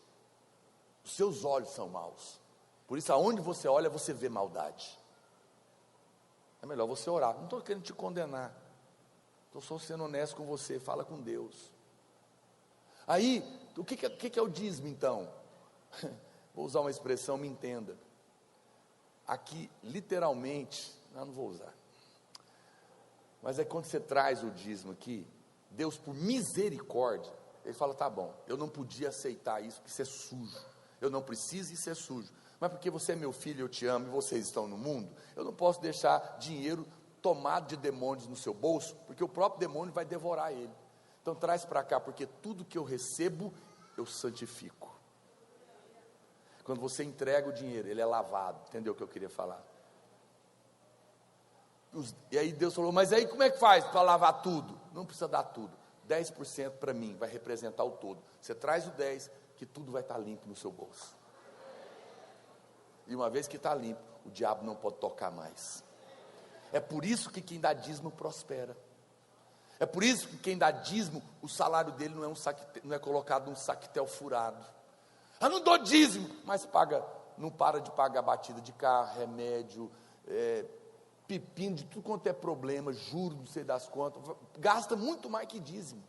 B: Os seus olhos são maus. Por isso, aonde você olha, você vê maldade. É melhor você orar. Não estou querendo te condenar. Estou só sendo honesto com você. Fala com Deus. Aí, o que é o dízimo então? Vou usar uma expressão, me entenda. Aqui, literalmente, não vou usar. Mas é quando você traz o dízimo aqui, Deus, por misericórdia, Ele fala, tá bom, eu não podia aceitar isso, porque isso é sujo. Eu não preciso, isso é sujo. Mas porque você é meu filho, eu te amo, e vocês estão no mundo, eu não posso deixar dinheiro tomado de demônios no seu bolso, porque o próprio demônio vai devorar ele. Então traz para cá, porque tudo que eu recebo, eu santifico. Quando você entrega o dinheiro, ele é lavado. Entendeu o que eu queria falar? E aí Deus falou, mas aí como é que faz para lavar tudo? Não precisa dar tudo. 10% para mim vai representar o todo. Você traz o 10%, que tudo vai estar limpo no seu bolso. E uma vez que está limpo, o diabo não pode tocar mais. É por isso que quem dá dízimo prospera. É por isso que quem dá dízimo, o salário dele não é colocado num saquetel furado. Eu não dou dízimo, mas paga não para de pagar batida de carro, remédio, pepino de tudo quanto é problema, juros, não sei das contas, gasta muito mais que dízimo.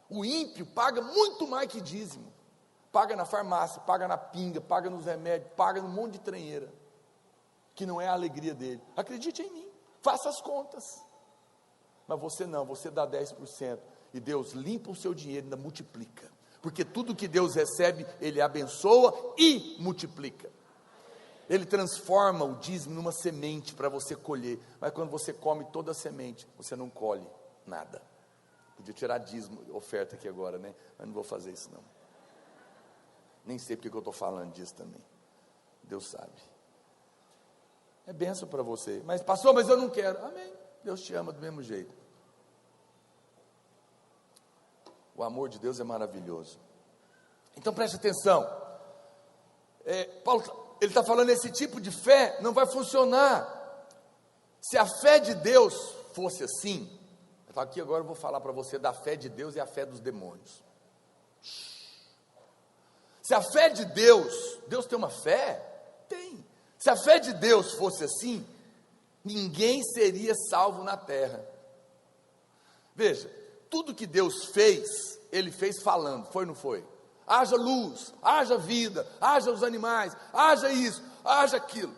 B: O ímpio paga muito mais que dízimo, paga na farmácia, paga na pinga, paga nos remédios, paga num monte de trenheira, que não é a alegria dele. Acredite em mim, faça as contas. Mas você não, você dá 10%, e Deus limpa o seu dinheiro e ainda multiplica, porque tudo que Deus recebe, Ele abençoa e multiplica. Ele transforma o dízimo numa semente para você colher, mas quando você come toda a semente, você não colhe nada. Podia tirar dízimo, oferta aqui agora, né? Mas não vou fazer isso não. Nem sei porque que eu estou falando disso também. Deus sabe. É bênção para você. Mas pastor, mas eu não quero. Amém. Deus te ama do mesmo jeito. O amor de Deus é maravilhoso. Então preste atenção. Paulo, ele está falando, esse tipo de fé não vai funcionar. Se a fé de Deus fosse assim, aqui agora eu vou falar para você da fé de Deus e a fé dos demônios. Se a fé de Deus, Deus tem uma fé? Tem. Se a fé de Deus fosse assim, ninguém seria salvo na terra. Veja, tudo que Deus fez, Ele fez falando, foi ou não foi? Haja luz, haja vida, haja os animais, haja isso, haja aquilo,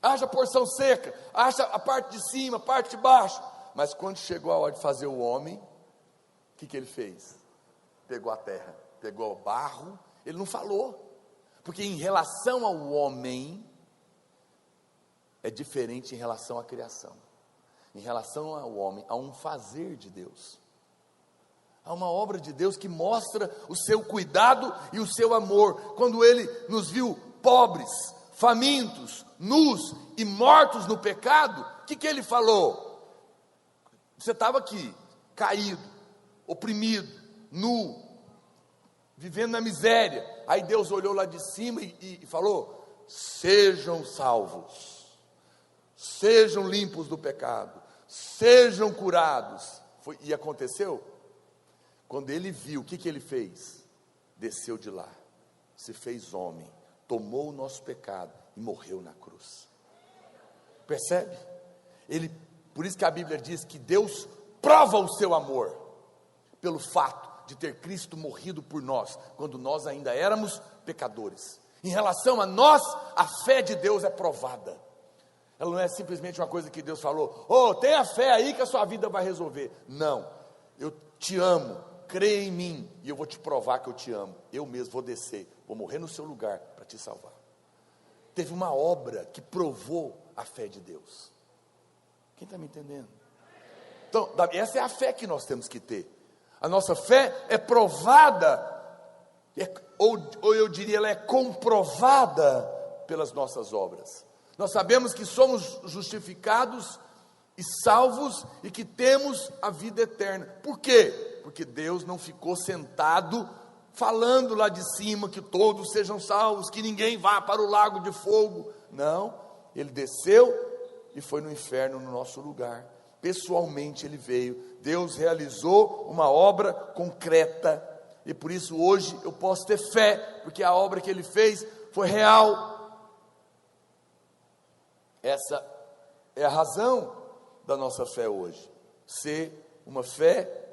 B: haja porção seca, haja a parte de cima, a parte de baixo. Mas quando chegou a hora de fazer o homem, o que ele fez? Pegou a terra, pegou o barro, ele não falou, porque em relação ao homem, é diferente em relação à criação. Em relação ao homem, há um fazer de Deus, há uma obra de Deus que mostra o seu cuidado e o seu amor. Quando Ele nos viu pobres, famintos, nus e mortos no pecado, o que Ele falou? Você estava aqui, caído, oprimido, nu, vivendo na miséria. Aí Deus olhou lá de cima e falou: sejam salvos, sejam limpos do pecado, sejam curados. E aconteceu? Quando Ele viu, o que Ele fez? Desceu de lá, se fez homem, tomou o nosso pecado e morreu na cruz. Percebe? Por isso que a Bíblia diz que Deus prova o seu amor, pelo fato de ter Cristo morrido por nós, quando nós ainda éramos pecadores. Em relação a nós, a fé de Deus é provada. Ela não é simplesmente uma coisa que Deus falou: tenha fé aí que a sua vida vai resolver. Não, eu te amo, creia em mim, e eu vou te provar que eu te amo. Eu mesmo vou descer, vou morrer no seu lugar para te salvar. Teve uma obra que provou a fé de Deus. Quem está me entendendo? Então, essa é a fé que nós temos que ter. A nossa fé é provada, ou eu diria, ela é comprovada pelas nossas obras. Nós sabemos que somos justificados e salvos e que temos a vida eterna. Por quê? Porque Deus não ficou sentado falando lá de cima que todos sejam salvos, que ninguém vá para o lago de fogo. Não, Ele desceu e foi no inferno no nosso lugar. Pessoalmente Ele veio. Deus realizou uma obra concreta, e por isso hoje eu posso ter fé, porque a obra que Ele fez foi real. Essa é a razão da nossa fé hoje, ser uma fé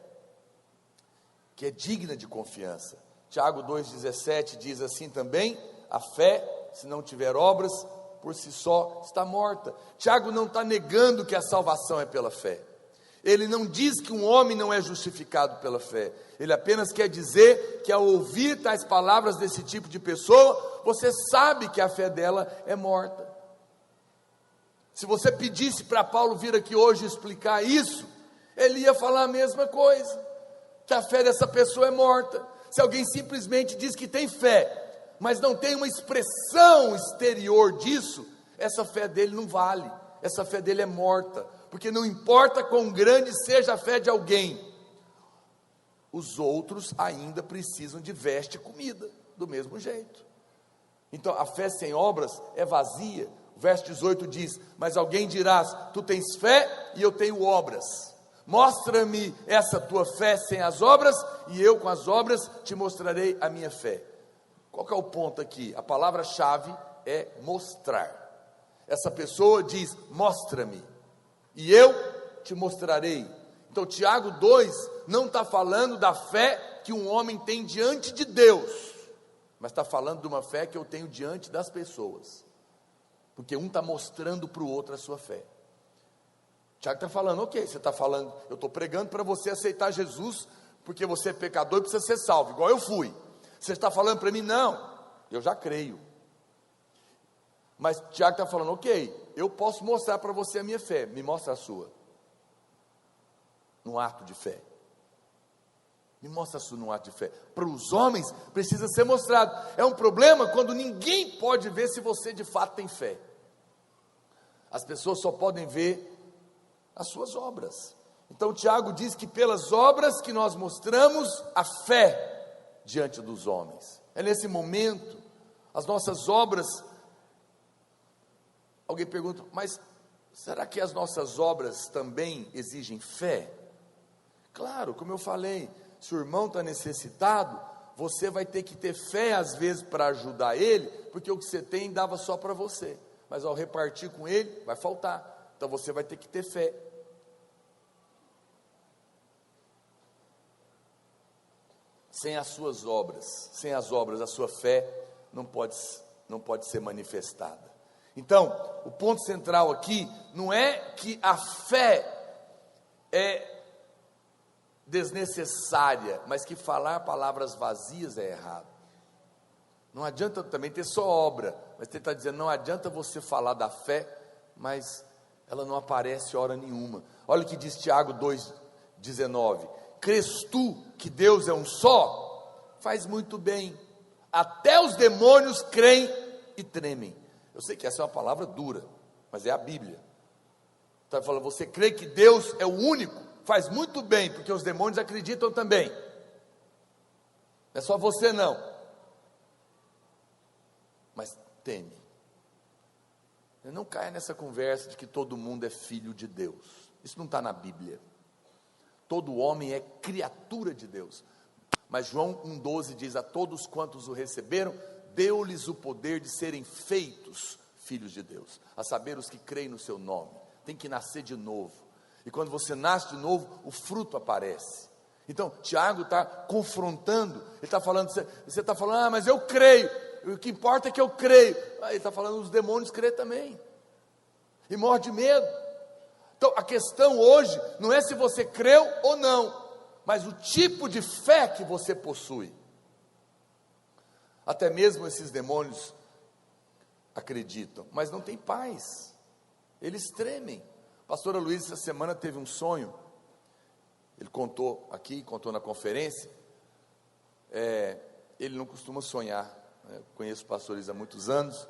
B: que é digna de confiança. Tiago 2,17 diz assim também: a fé, se não tiver obras, por si só está morta. Tiago não está negando que a salvação é pela fé. Ele não diz que um homem não é justificado pela fé. Ele apenas quer dizer que ao ouvir tais palavras desse tipo de pessoa, você sabe que a fé dela é morta. Se você pedisse para Paulo vir aqui hoje explicar isso, ele ia falar a mesma coisa, que a fé dessa pessoa é morta. Se alguém simplesmente diz que tem fé, mas não tem uma expressão exterior disso, essa fé dele não vale, essa fé dele é morta, porque não importa quão grande seja a fé de alguém, os outros ainda precisam de veste e comida, do mesmo jeito. Então a fé sem obras é vazia. O verso 18 diz: mas alguém dirás, tu tens fé e eu tenho obras, mostra-me essa tua fé sem as obras, e eu com as obras te mostrarei a minha fé. Qual que é o ponto aqui? A palavra-chave é mostrar. Essa pessoa diz: mostra-me, e eu te mostrarei. Então Tiago 2 não está falando da fé que um homem tem diante de Deus, mas está falando de uma fé que eu tenho diante das pessoas, porque um está mostrando para o outro a sua fé. Tiago está falando: ok, você está falando, eu estou pregando para você aceitar Jesus, porque você é pecador e precisa ser salvo, igual eu fui. Você está falando para mim? Não, eu já creio. Mas Tiago está falando: ok, eu posso mostrar para você a minha fé, me mostra a sua, num ato de fé. Me mostra a sua num ato de fé. Para os homens precisa ser mostrado. É um problema quando ninguém pode ver se você de fato tem fé. As pessoas só podem ver as suas obras. Então Tiago diz que pelas obras que nós mostramos a fé diante dos homens. É nesse momento, as nossas obras. Alguém pergunta: mas será que as nossas obras também exigem fé? Claro, como eu falei, se o irmão está necessitado, você vai ter que ter fé às vezes para ajudar ele, porque o que você tem dava só para você, mas ao repartir com ele, vai faltar, então você vai ter que ter fé. Sem as suas obras, sem as obras, a sua fé não pode ser manifestada. Então, o ponto central aqui não é que a fé é desnecessária, mas que falar palavras vazias é errado. Não adianta também ter só obra, mas ele está dizendo: não adianta você falar da fé, mas ela não aparece hora nenhuma. Olha o que diz Tiago 2,19: crês tu que Deus é um só? Faz muito bem, até os demônios creem e tremem. Eu sei que essa é uma palavra dura, mas é a Bíblia. Está falando: você crê que Deus é o único? Faz muito bem, porque os demônios acreditam também. Não é só você não, mas teme. Não caia nessa conversa de que todo mundo é filho de Deus. Isso não está na Bíblia. Todo homem é criatura de Deus. Mas João 1,12 diz: a todos quantos o receberam, deu-lhes o poder de serem feitos filhos de Deus, a saber, os que creem no seu nome. Tem que nascer de novo. E quando você nasce de novo, o fruto aparece. Então, Tiago está confrontando. Ele está falando, você está falando: ah, mas eu creio, o que importa é que eu creio. Ele está falando: os demônios creem também, e morrem de medo. Então, a questão hoje não é se você creu ou não, mas o tipo de fé que você possui. Até mesmo esses demônios acreditam, mas não tem paz, eles tremem. A pastora Luiz, essa semana, teve um sonho. Ele contou aqui, contou na conferência. Ele não costuma sonhar, né? Conheço pastores há muitos anos.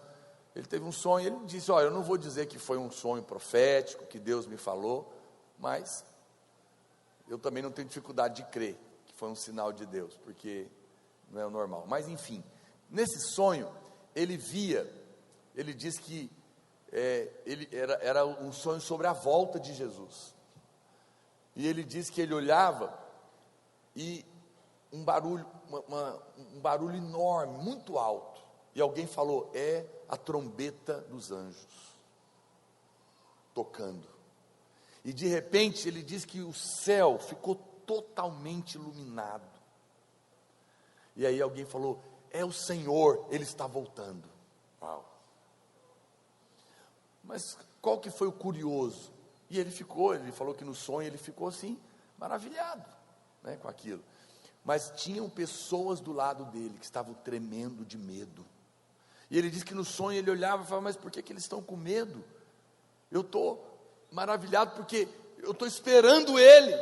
B: Ele teve um sonho, ele disse: olha, eu não vou dizer que foi um sonho profético, que Deus me falou, mas eu também não tenho dificuldade de crer que foi um sinal de Deus, porque não é o normal. Mas enfim, nesse sonho, ele diz que era um sonho sobre a volta de Jesus. E ele diz que ele olhava e um barulho enorme, muito alto. E alguém falou: é a trombeta dos anjos tocando. E de repente ele diz que o céu ficou totalmente iluminado. E aí alguém falou: é o Senhor, Ele está voltando. Uau! Mas qual que foi o curioso? E ele falou que no sonho ele ficou assim, maravilhado, né, com aquilo. Mas tinham pessoas do lado dele que estavam tremendo de medo. E ele disse que no sonho ele olhava e falava: mas por que eles estão com medo? Eu estou maravilhado porque eu estou esperando ele.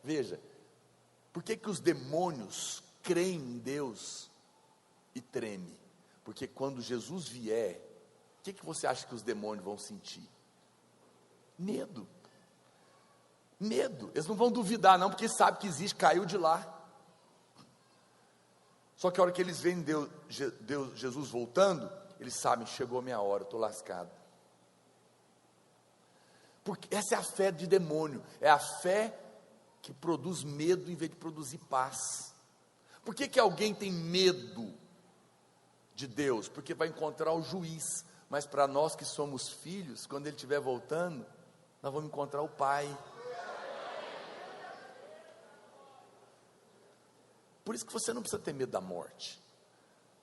B: Veja, por que os demônios creem em Deus e tremem? Porque quando Jesus vier, o que você acha que os demônios vão sentir? Medo. Medo. Eles não vão duvidar não, porque sabem que existe, caiu de lá. Só que a hora que eles veem Jesus voltando, eles sabem: chegou a minha hora, estou lascado. Porque essa é a fé de demônio, é a fé que produz medo em vez de produzir paz. Por que alguém tem medo de Deus, porque vai encontrar o juiz. Mas para nós que somos filhos, quando ele estiver voltando, nós vamos encontrar o Pai. Por isso que você não precisa ter medo da morte,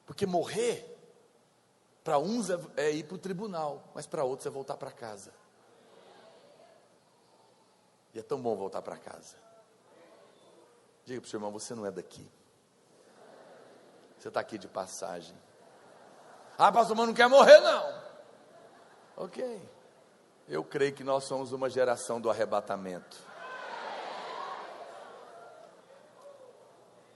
B: porque morrer, para uns é ir para o tribunal, mas para outros é voltar para casa. E é tão bom voltar para casa. Diga para o seu irmão, você não é daqui, você está aqui de passagem. Ah, pastor, mas não quer morrer não. Ok, eu creio que nós somos uma geração do arrebatamento.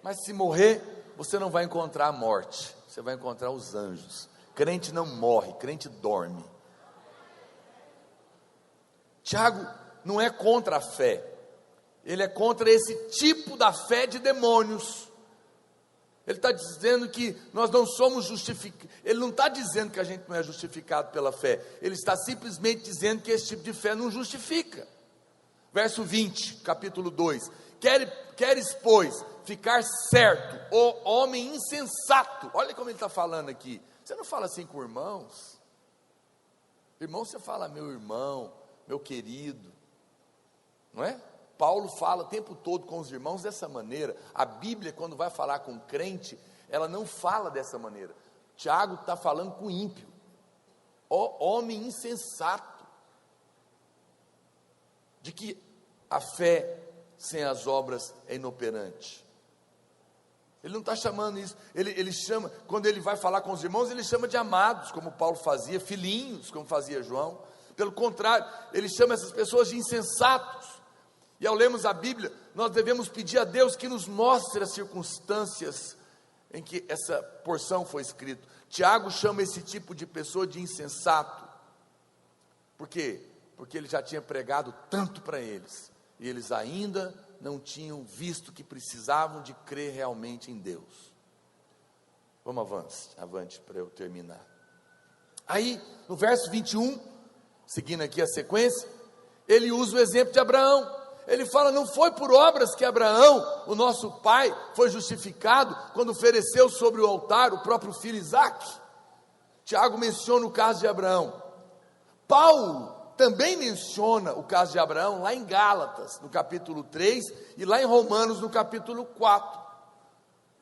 B: Mas se morrer, você não vai encontrar a morte, você vai encontrar os anjos. Crente não morre, crente dorme. Tiago não é contra a fé, ele é contra esse tipo da fé de demônios. Ele está dizendo que nós não somos justificados. Ele não está dizendo que a gente não é justificado pela fé, ele está simplesmente dizendo que esse tipo de fé não justifica. Verso 20, capítulo 2: Queres, pois, ficar certo, ó homem insensato. Olha como ele está falando aqui. Você não fala assim com irmãos. Irmão, você fala meu irmão, meu querido, não é? Paulo fala o tempo todo com os irmãos dessa maneira. A Bíblia, quando vai falar com crente, ela não fala dessa maneira. Tiago está falando com ímpio. Ó homem insensato, de que a fé sem as obras é inoperante. Ele não está chamando isso, ele chama, quando ele vai falar com os irmãos, ele chama de amados, como Paulo fazia, filhinhos, como fazia João. Pelo contrário, ele chama essas pessoas de insensatos. E ao lermos a Bíblia, nós devemos pedir a Deus que nos mostre as circunstâncias em que essa porção foi escrita. Tiago chama esse tipo de pessoa de insensato. Por quê? Porque ele já tinha pregado tanto para eles, e eles ainda não tinham visto que precisavam de crer realmente em Deus. Vamos avante para eu terminar. Aí, no verso 21, seguindo aqui a sequência, ele usa o exemplo de Abraão. Ele fala, não foi por obras que Abraão, o nosso pai, foi justificado, quando ofereceu sobre o altar o próprio filho Isaque. Tiago menciona o caso de Abraão. Paulo também menciona o caso de Abraão, lá em Gálatas, no capítulo 3, e lá em Romanos, no capítulo 4.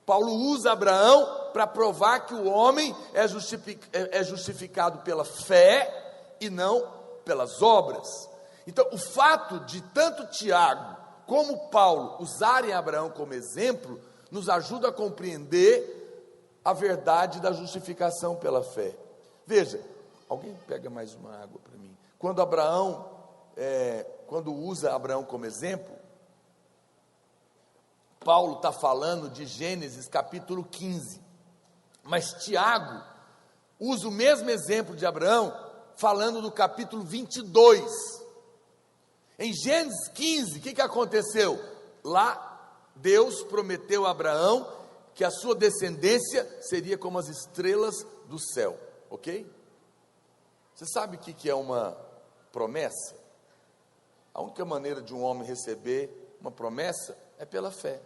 B: Paulo usa Abraão para provar que o homem é justificado pela fé, e não pelas obras. Então, o fato de tanto Tiago como Paulo usarem Abraão como exemplo, nos ajuda a compreender a verdade da justificação pela fé. Veja, alguém pega mais uma água para mim. Quando usa Abraão como exemplo, Paulo está falando de Gênesis capítulo 15, mas Tiago usa o mesmo exemplo de Abraão, falando do capítulo 22, em Gênesis 15, o que aconteceu? Lá, Deus prometeu a Abraão, que a sua descendência seria como as estrelas do céu, ok? Você sabe o que é uma promessa? A única maneira de um homem receber uma promessa é pela fé.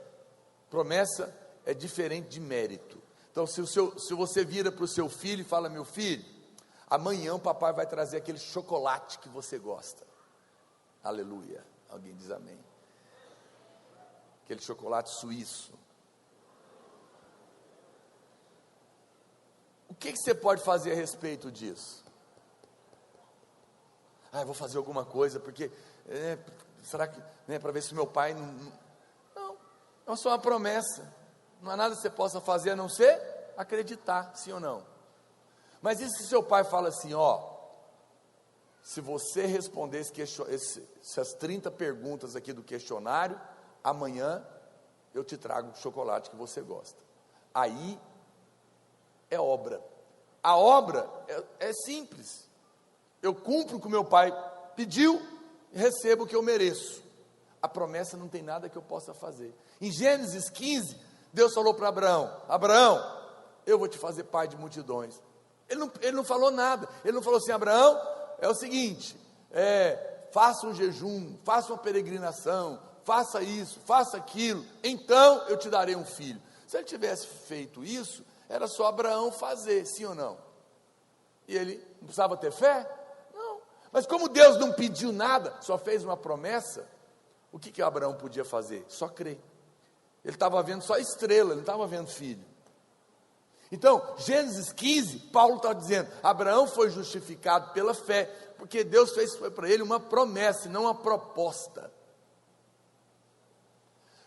B: Promessa é diferente de mérito. Então, se você vira para o seu filho e fala, meu filho, amanhã o papai vai trazer aquele chocolate que você gosta. Aleluia, alguém diz amém. Aquele chocolate suíço. O que você pode fazer a respeito disso? Eu vou fazer alguma coisa, porque, será que, para ver se meu pai não, é só uma promessa, não há nada que você possa fazer a não ser acreditar, sim ou não? Mas e se seu pai fala assim, se você responder essas 30 perguntas aqui do questionário, amanhã eu te trago o chocolate que você gosta. Aí é obra. A obra é simples. Eu cumpro o que meu pai pediu e recebo o que eu mereço. A promessa não tem nada que eu possa fazer. Em Gênesis 15, Deus falou para Abraão, Abraão, eu vou te fazer pai de multidões. Ele não falou nada. Ele não falou assim, Abraão, é o seguinte, faça um jejum, faça uma peregrinação, faça isso, faça aquilo, então eu te darei um filho. Se ele tivesse feito isso, era só Abraão fazer, sim ou não? E ele não precisava ter fé? Não. Mas como Deus não pediu nada, só fez uma promessa, o que Abraão podia fazer? Só crer. Ele estava vendo só estrela, ele não estava vendo filho. Então, Gênesis 15, Paulo está dizendo, Abraão foi justificado pela fé, porque Deus fez para ele uma promessa, e não uma proposta.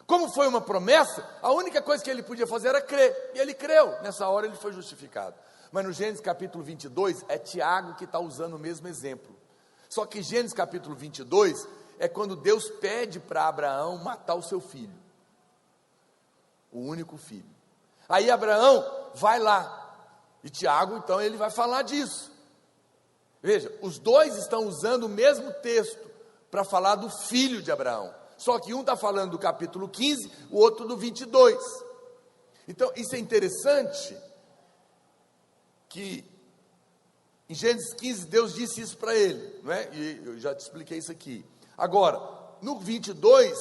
B: Como foi uma promessa, a única coisa que ele podia fazer era crer, e ele creu, nessa hora ele foi justificado. Mas no Gênesis capítulo 22, é Tiago que está usando o mesmo exemplo. Só que Gênesis capítulo 22, é quando Deus pede para Abraão matar o seu filho, o único filho. Aí Abraão vai lá, e Tiago então ele vai falar disso. Veja, os dois estão usando o mesmo texto, para falar do filho de Abraão, só que um está falando do capítulo 15, o outro do 22, então isso é interessante, que em Gênesis 15 Deus disse isso para ele, não é? E eu já te expliquei isso aqui. Agora, no 22,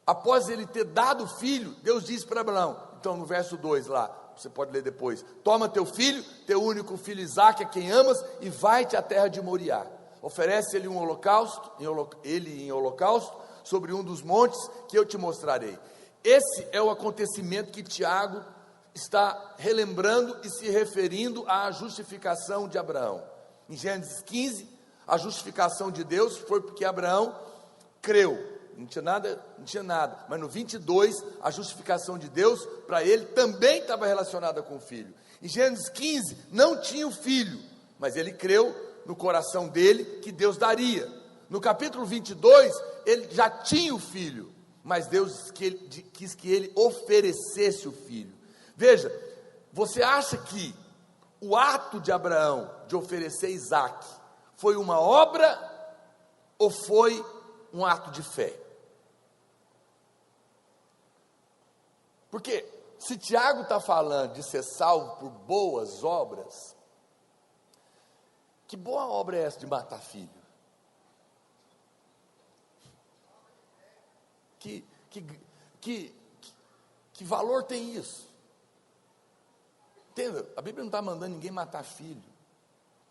B: após ele ter dado o filho, Deus disse para Abraão, então no verso 2 lá, você pode ler depois, toma teu filho, teu único filho Isaque, a quem amas, e vai-te à terra de Moriá, oferece ele um holocausto, em holocausto, sobre um dos montes que eu te mostrarei. Esse é o acontecimento que Tiago está relembrando e se referindo à justificação de Abraão. Em Gênesis 15, a justificação de Deus foi porque Abraão creu, não tinha nada, mas no 22, a justificação de Deus, para ele, também estava relacionada com o filho. Em Gênesis 15, não tinha o filho, mas ele creu no coração dele, que Deus daria. No capítulo 22, ele já tinha o filho, mas Deus quis que ele oferecesse o filho. Veja, você acha que o ato de Abraão, de oferecer Isaque, foi uma obra, ou foi um ato de fé? Porque se Tiago está falando de ser salvo por boas obras, que boa obra é essa de matar filho? Que valor tem isso? Entenda, a Bíblia não está mandando ninguém matar filho.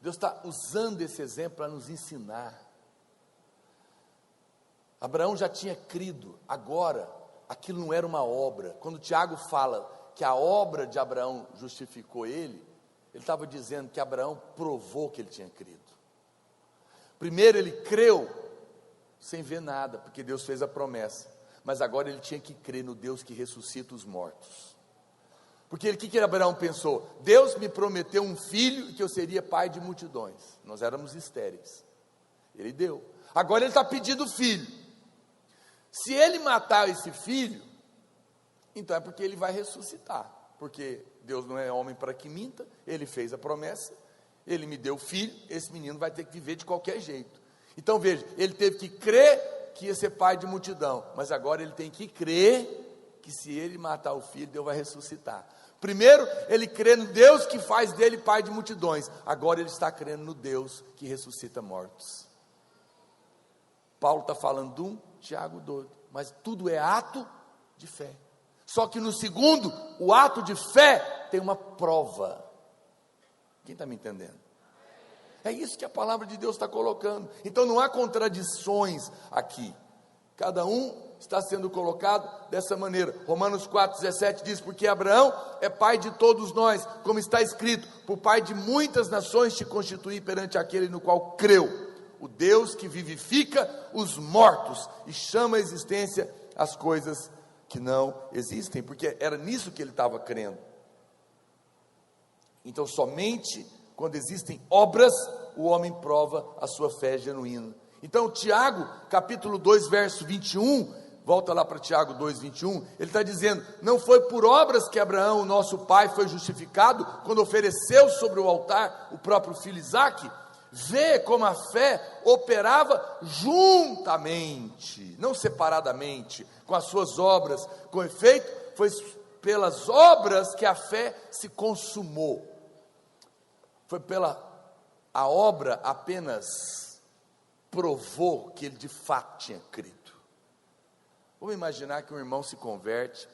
B: Deus está usando esse exemplo para nos ensinar. Abraão já tinha crido, agora aquilo não era uma obra. Quando Tiago fala que a obra de Abraão justificou ele estava dizendo que Abraão provou que ele tinha crido. Primeiro ele creu sem ver nada, porque Deus fez a promessa, mas agora ele tinha que crer no Deus que ressuscita os mortos. Porque o que Abraão pensou? Deus me prometeu um filho e que eu seria pai de multidões. Nós éramos estéreis, ele deu, agora ele está pedindo filho. Se ele matar esse filho, então é porque ele vai ressuscitar, porque Deus não é homem para que minta, ele fez a promessa, ele me deu filho, esse menino vai ter que viver de qualquer jeito. Então veja, ele teve que crer que ia ser pai de multidão, mas agora ele tem que crer que se ele matar o filho, Deus vai ressuscitar. Primeiro ele crê no Deus que faz dele pai de multidões, agora ele está crendo no Deus que ressuscita mortos. Paulo está falando de um, Tiago do outro, mas tudo é ato de fé. Só que no segundo, o ato de fé tem uma prova. Quem está me entendendo? É isso que a palavra de Deus está colocando. Então não há contradições aqui. Cada um está sendo colocado dessa maneira. Romanos 4,17 diz, porque Abraão é pai de todos nós, como está escrito, por pai de muitas nações te constituí perante aquele no qual creu, o Deus que vivifica os mortos e chama à existência as coisas que não existem, porque era nisso que ele estava crendo. Então somente quando existem obras, o homem prova a sua fé genuína. Então Tiago, capítulo 2, verso 21, volta lá para Tiago 2, 21, ele está dizendo, não foi por obras que Abraão, o nosso pai, foi justificado, quando ofereceu sobre o altar o próprio filho Isaque. Vê como a fé operava juntamente, não separadamente, com as suas obras. Com efeito, foi pelas obras que a fé se consumou. Foi a obra apenas provou que ele de fato tinha crido. Vamos imaginar que um irmão se converte,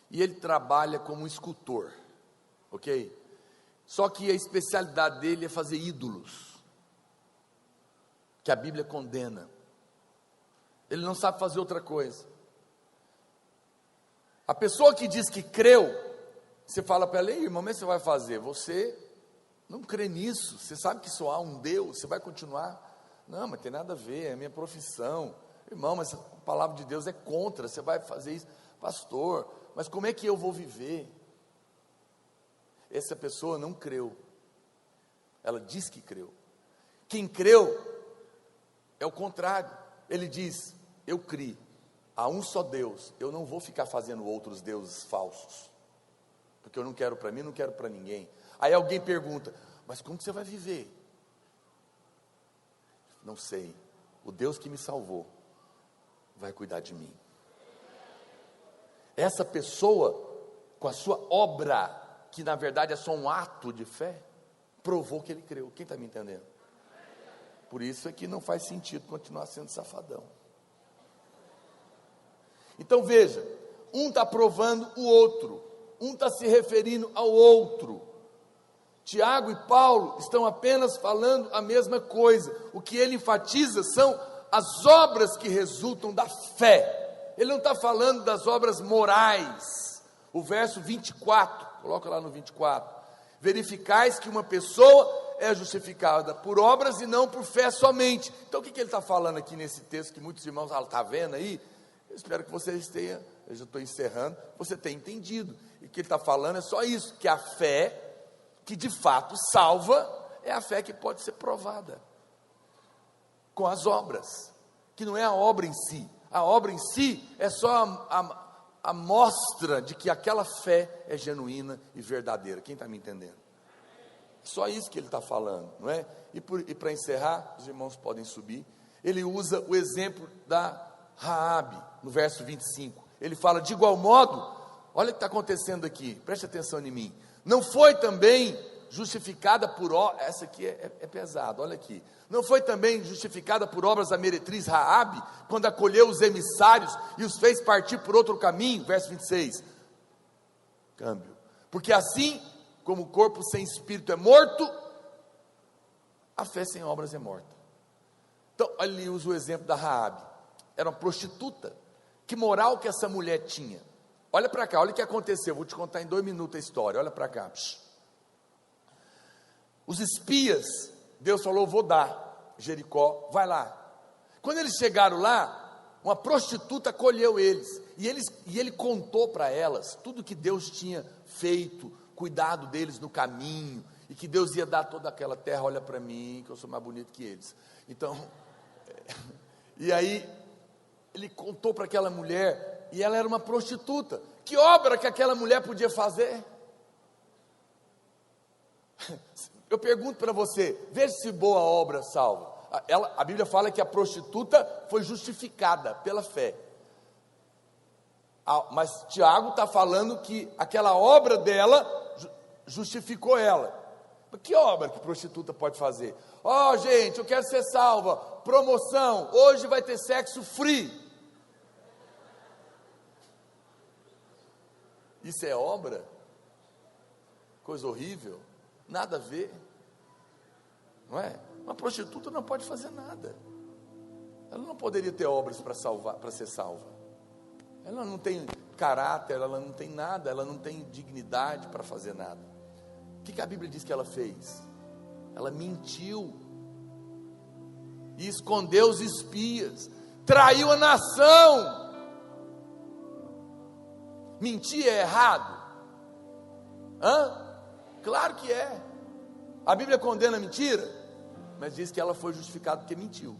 B: e ele trabalha como escultor, ok? Só que a especialidade dele é fazer ídolos, que a Bíblia condena. Ele não sabe fazer outra coisa. A pessoa que diz que creu, você fala para ela: irmão, mas você vai fazer? Você não crê nisso, você sabe que só há um Deus, você vai continuar? Não, mas tem nada a ver, é a minha profissão. Irmão, mas a palavra de Deus é contra, você vai fazer isso? Pastor, mas como é que eu vou viver? Essa pessoa não creu, ela diz que creu. Quem creu é o contrário, ele diz: eu criei, há um só Deus, eu não vou ficar fazendo outros deuses falsos, porque eu não quero para mim, não quero para ninguém. Aí alguém pergunta: mas como que você vai viver? Não sei, o Deus que me salvou vai cuidar de mim. Essa pessoa, com a sua obra, que na verdade é só um ato de fé, provou que ele creu. Quem está me entendendo? Por isso é que não faz sentido continuar sendo safadão. Então veja, um está provando o outro, um está se referindo ao outro. Tiago e Paulo estão apenas falando a mesma coisa. O que ele enfatiza são as obras que resultam da fé. Ele não está falando das obras morais. O verso 24, coloca lá no 24: verificais que uma pessoa é justificada por obras e não por fé somente. Então o que ele está falando aqui nesse texto, que muitos irmãos falam: está vendo aí? Eu espero que vocês tenham, eu já estou encerrando, você tenha entendido. E o que ele está falando é só isso, que a fé que de fato salva é a fé que pode ser provada com as obras, que não é a obra em si. A obra em si é só a mostra de que aquela fé é genuína e verdadeira. Quem está me entendendo? Só isso que ele está falando, não é? E para encerrar, os irmãos podem subir. Ele usa o exemplo da Raabe, no verso 25. Ele fala: de igual modo, olha o que está acontecendo aqui, preste atenção em mim. Não foi também justificada por obras, essa aqui é pesada, olha aqui. Não foi também justificada por obras a meretriz Raabe, quando acolheu os emissários e os fez partir por outro caminho? Verso 26. Câmbio. Porque assim como o corpo sem espírito é morto, a fé sem obras é morta. Então, ele usa o exemplo da Raabe. Era uma prostituta. Que moral que essa mulher tinha? Olha para cá, olha o que aconteceu. Vou te contar em 2 minutos a história. Olha para cá. Os espias, Deus falou: vou dar Jericó, vai lá. Quando eles chegaram lá, uma prostituta acolheu eles, e ele contou para elas tudo que Deus tinha feito, cuidado deles no caminho, e que Deus ia dar toda aquela terra. Olha para mim, que eu sou mais bonito que eles. Então, e aí ele contou para aquela mulher, e ela era uma prostituta. Que obra que aquela mulher podia fazer? Eu pergunto para você, veja se boa obra salva. A Bíblia fala que a prostituta foi justificada pela fé. Mas Tiago está falando que aquela obra dela justificou ela. Que obra que prostituta pode fazer? Gente, eu quero ser salva, promoção, hoje vai ter sexo free. Isso é obra? Coisa horrível, nada a ver, não é? Uma prostituta não pode fazer nada, ela não poderia ter obras para salvar, para ser salva. Ela não tem caráter, ela não tem nada, ela não tem dignidade para fazer nada. O que a Bíblia diz que ela fez? Ela mentiu, e escondeu os espias, traiu a nação. Mentir é errado? Claro que é. A Bíblia condena a mentira, mas diz que ela foi justificada porque mentiu.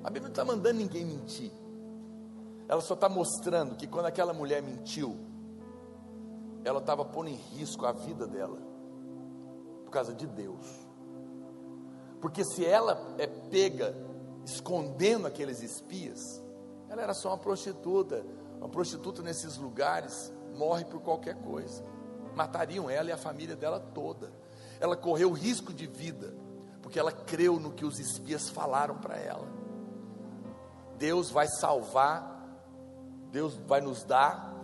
B: A Bíblia não está mandando ninguém mentir, ela só está mostrando que quando aquela mulher mentiu, ela estava pondo em risco a vida dela, por causa de Deus. Porque se ela é pega escondendo aqueles espias, ela era só uma prostituta. Uma prostituta nesses lugares morre por qualquer coisa. Matariam ela e a família dela toda. Ela correu risco de vida, porque ela creu no que os espias falaram para ela. Deus vai salvar Deus vai nos dar,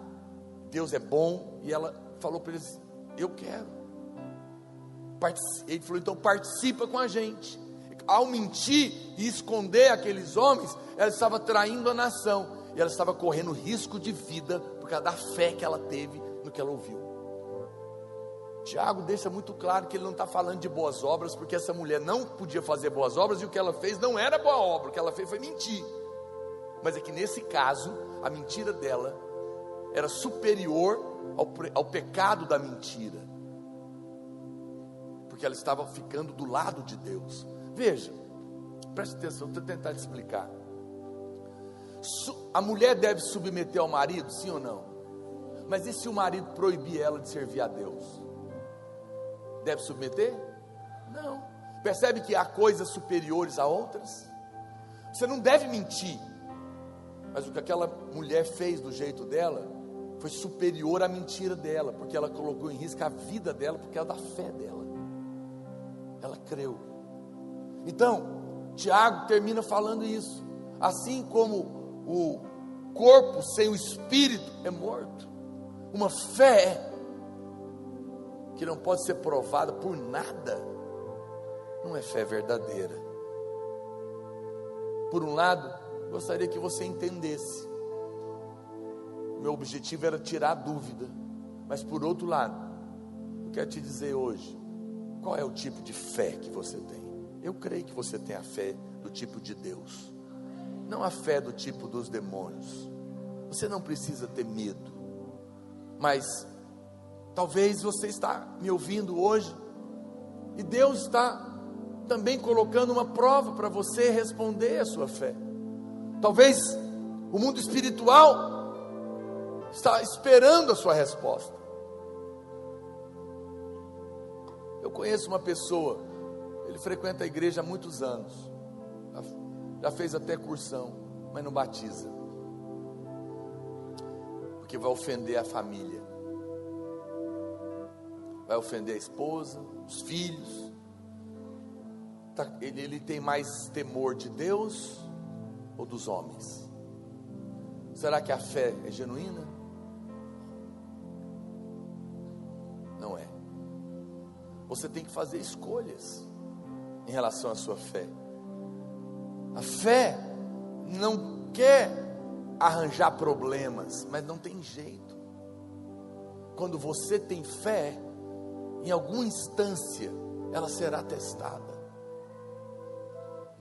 B: Deus é bom. E ela falou para eles: eu quero. Ele falou: então participa com a gente. Ao mentir e esconder aqueles homens, ela estava traindo a nação, e ela estava correndo risco de vida, por causa da fé que ela teve no que ela ouviu. Tiago deixa muito claro que ele não está falando de boas obras, porque essa mulher não podia fazer boas obras, e o que ela fez não era boa obra, o que ela fez foi mentir. Mas é que nesse caso, a mentira dela era superior ao pecado da mentira, porque ela estava ficando do lado de Deus. Veja, preste atenção, vou tentar te explicar. A mulher deve submeter ao marido, sim ou não? Mas e se o marido proibir ela de servir a Deus? Deve submeter? Não. Percebe que há coisas superiores a outras? Você não deve mentir, mas o que aquela mulher fez do jeito dela foi superior à mentira dela, porque ela colocou em risco a vida dela, porque era da fé dela. Ela creu. Então, Tiago termina falando isso. Assim como o corpo sem o espírito é morto, uma fé que não pode ser provada por nada não é fé verdadeira. Por um lado, gostaria que você entendesse, meu objetivo era tirar a dúvida, mas por outro lado, eu quero te dizer hoje, qual é o tipo de fé que você tem? Eu creio que você tem a fé do tipo de Deus, não a fé do tipo dos demônios. Você não precisa ter medo, mas talvez você está me ouvindo hoje, e Deus está também colocando uma prova para você responder a sua fé. Talvez o mundo espiritual está esperando a sua resposta. Eu conheço uma pessoa, ele frequenta a igreja há muitos anos, já fez até cursão, mas não batiza, porque vai ofender a família, vai ofender a esposa, os filhos. Ele tem mais temor de Deus ou dos homens? Será que a fé é genuína? Não é. Você tem que fazer escolhas em relação à sua fé. A fé não quer arranjar problemas, mas não tem jeito. Quando você tem fé, em alguma instância ela será testada.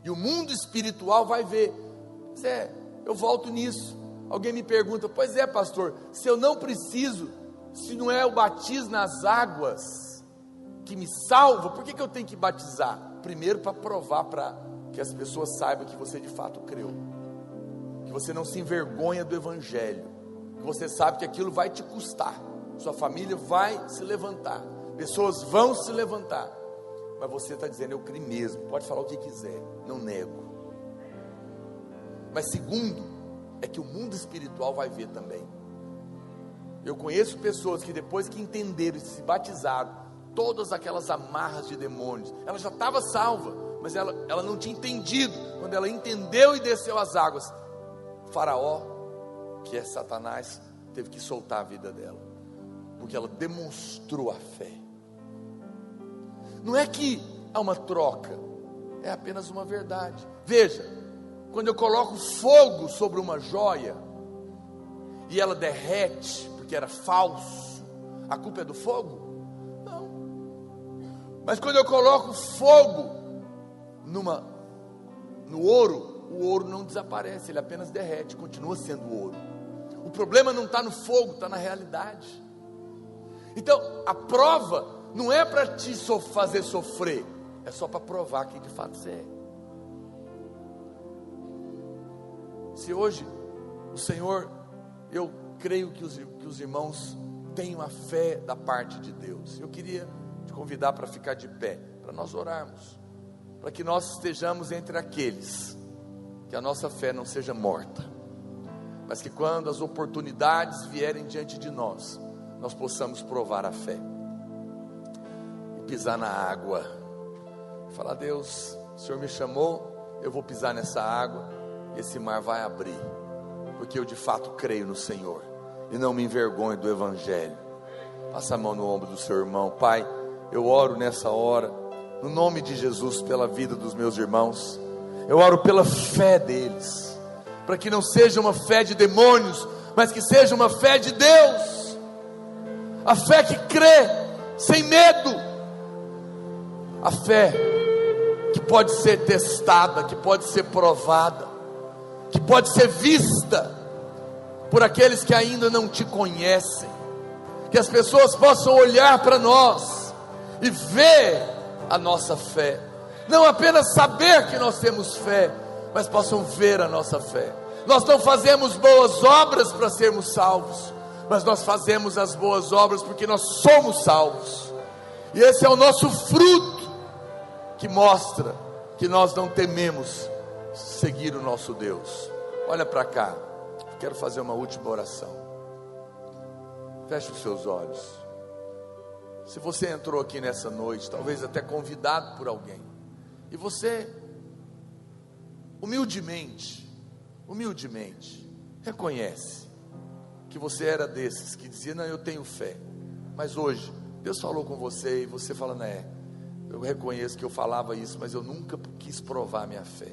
B: E o mundo espiritual vai ver. Zé, eu volto nisso. Alguém me pergunta: pois é, pastor, se eu não preciso, se não é o batismo nas águas que me salva, por que eu tenho que batizar? Primeiro, para provar, para que as pessoas saibam que você de fato creu, que você não se envergonha do evangelho, que você sabe que aquilo vai te custar, sua família vai se levantar, pessoas vão se levantar, mas você está dizendo: eu criei mesmo. Pode falar o que quiser, não nego. Mas segundo, é que o mundo espiritual vai ver também. Eu conheço pessoas que depois que entenderam e se batizaram, todas aquelas amarras de demônios, ela já estava salva, mas ela não tinha entendido. Quando ela entendeu e desceu as águas, Faraó, que é Satanás, teve que soltar a vida dela, porque ela demonstrou a fé. Não é que há uma troca, é apenas uma verdade. Veja, quando eu coloco fogo sobre uma joia e ela derrete porque era falso, a culpa é do fogo? Não. Mas quando eu coloco fogo no ouro, o ouro não desaparece, ele apenas derrete, continua sendo ouro. O problema não está no fogo, está na realidade. Então a prova não é para te fazer sofrer, é só para provar quem de fato você é. Se hoje o Senhor, eu creio que os irmãos tenham a fé da parte de Deus, eu queria te convidar para ficar de pé, para nós orarmos, para que nós estejamos entre aqueles que a nossa fé não seja morta, mas que quando as oportunidades vierem diante de nós, nós possamos provar a fé e pisar na água, falar: Deus, o Senhor me chamou, eu vou pisar nessa água, esse mar vai abrir, porque eu de fato creio no Senhor e não me envergonho do Evangelho. Passa a mão no ombro do seu irmão. Pai, eu oro nessa hora, no nome de Jesus, pela vida dos meus irmãos. Eu oro pela fé deles, para que não seja uma fé de demônios, mas que seja uma fé de Deus. A fé que crê sem medo. A fé que pode ser testada, que pode ser provada, que pode ser vista por aqueles que ainda não te conhecem. Que as pessoas possam olhar para nós e ver a nossa fé, não apenas saber que nós temos fé, mas possam ver a nossa fé. Nós não fazemos boas obras para sermos salvos, mas nós fazemos as boas obras porque nós somos salvos, e esse é o nosso fruto, que mostra que nós não tememos seguir o nosso Deus. Olha para cá, quero fazer uma última oração. Feche os seus olhos. Se você entrou aqui nessa noite, talvez até convidado por alguém, e você humildemente reconhece que você era desses que dizia: não, eu tenho fé, mas hoje Deus falou com você e você fala: não é, eu reconheço que eu falava isso, mas eu nunca quis provar minha fé.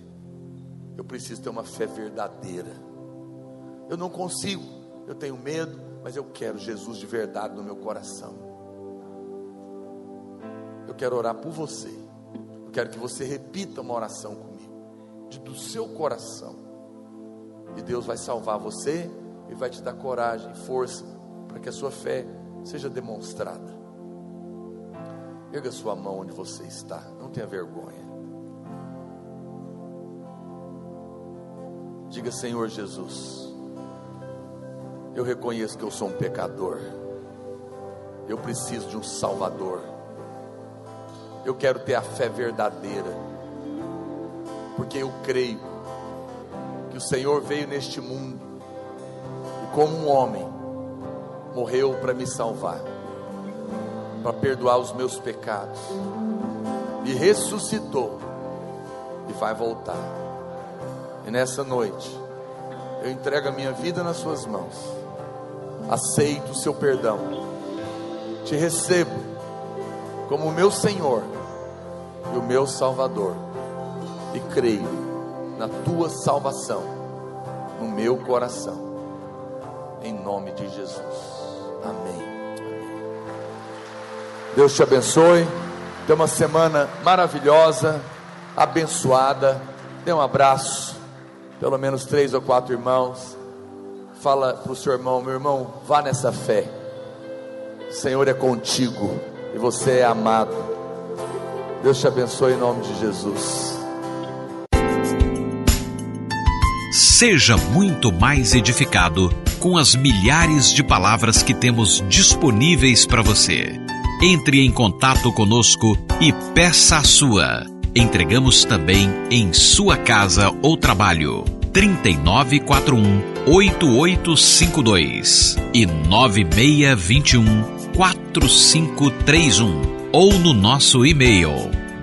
B: Eu preciso ter uma fé verdadeira. Eu não consigo, eu tenho medo, mas eu quero Jesus de verdade no meu coração. Eu quero orar por você. Eu quero que você repita uma oração comigo, do seu coração, e Deus vai salvar você e vai te dar coragem e força para que a sua fé seja demonstrada. Erga sua mão onde você está, não tenha vergonha. Diga: Senhor Jesus, eu reconheço que eu sou um pecador, eu preciso de um Salvador. Eu quero ter a fé verdadeira, porque eu creio que o Senhor veio neste mundo e como um homem morreu para me salvar, para perdoar os meus pecados, e ressuscitou e vai voltar. E nessa noite eu entrego a minha vida nas suas mãos, aceito o seu perdão, te recebo como o meu Senhor e o meu Salvador, e creio na tua salvação no meu coração, em nome de Jesus, amém. Deus te abençoe, tenha uma semana maravilhosa, abençoada. Dê um abraço, pelo menos 3 ou 4 irmãos. Fala para o seu irmão: meu irmão, vá nessa fé, o Senhor é contigo e você é amado. Deus te abençoe em nome de Jesus.
A: Seja muito mais edificado com as milhares de palavras que temos disponíveis para você. Entre em contato conosco e peça a sua. Entregamos também em sua casa ou trabalho. 3941-8852 e 9621-4531, ou no nosso e-mail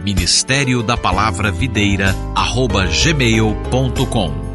A: ministériodapalavravideira@gmail.com.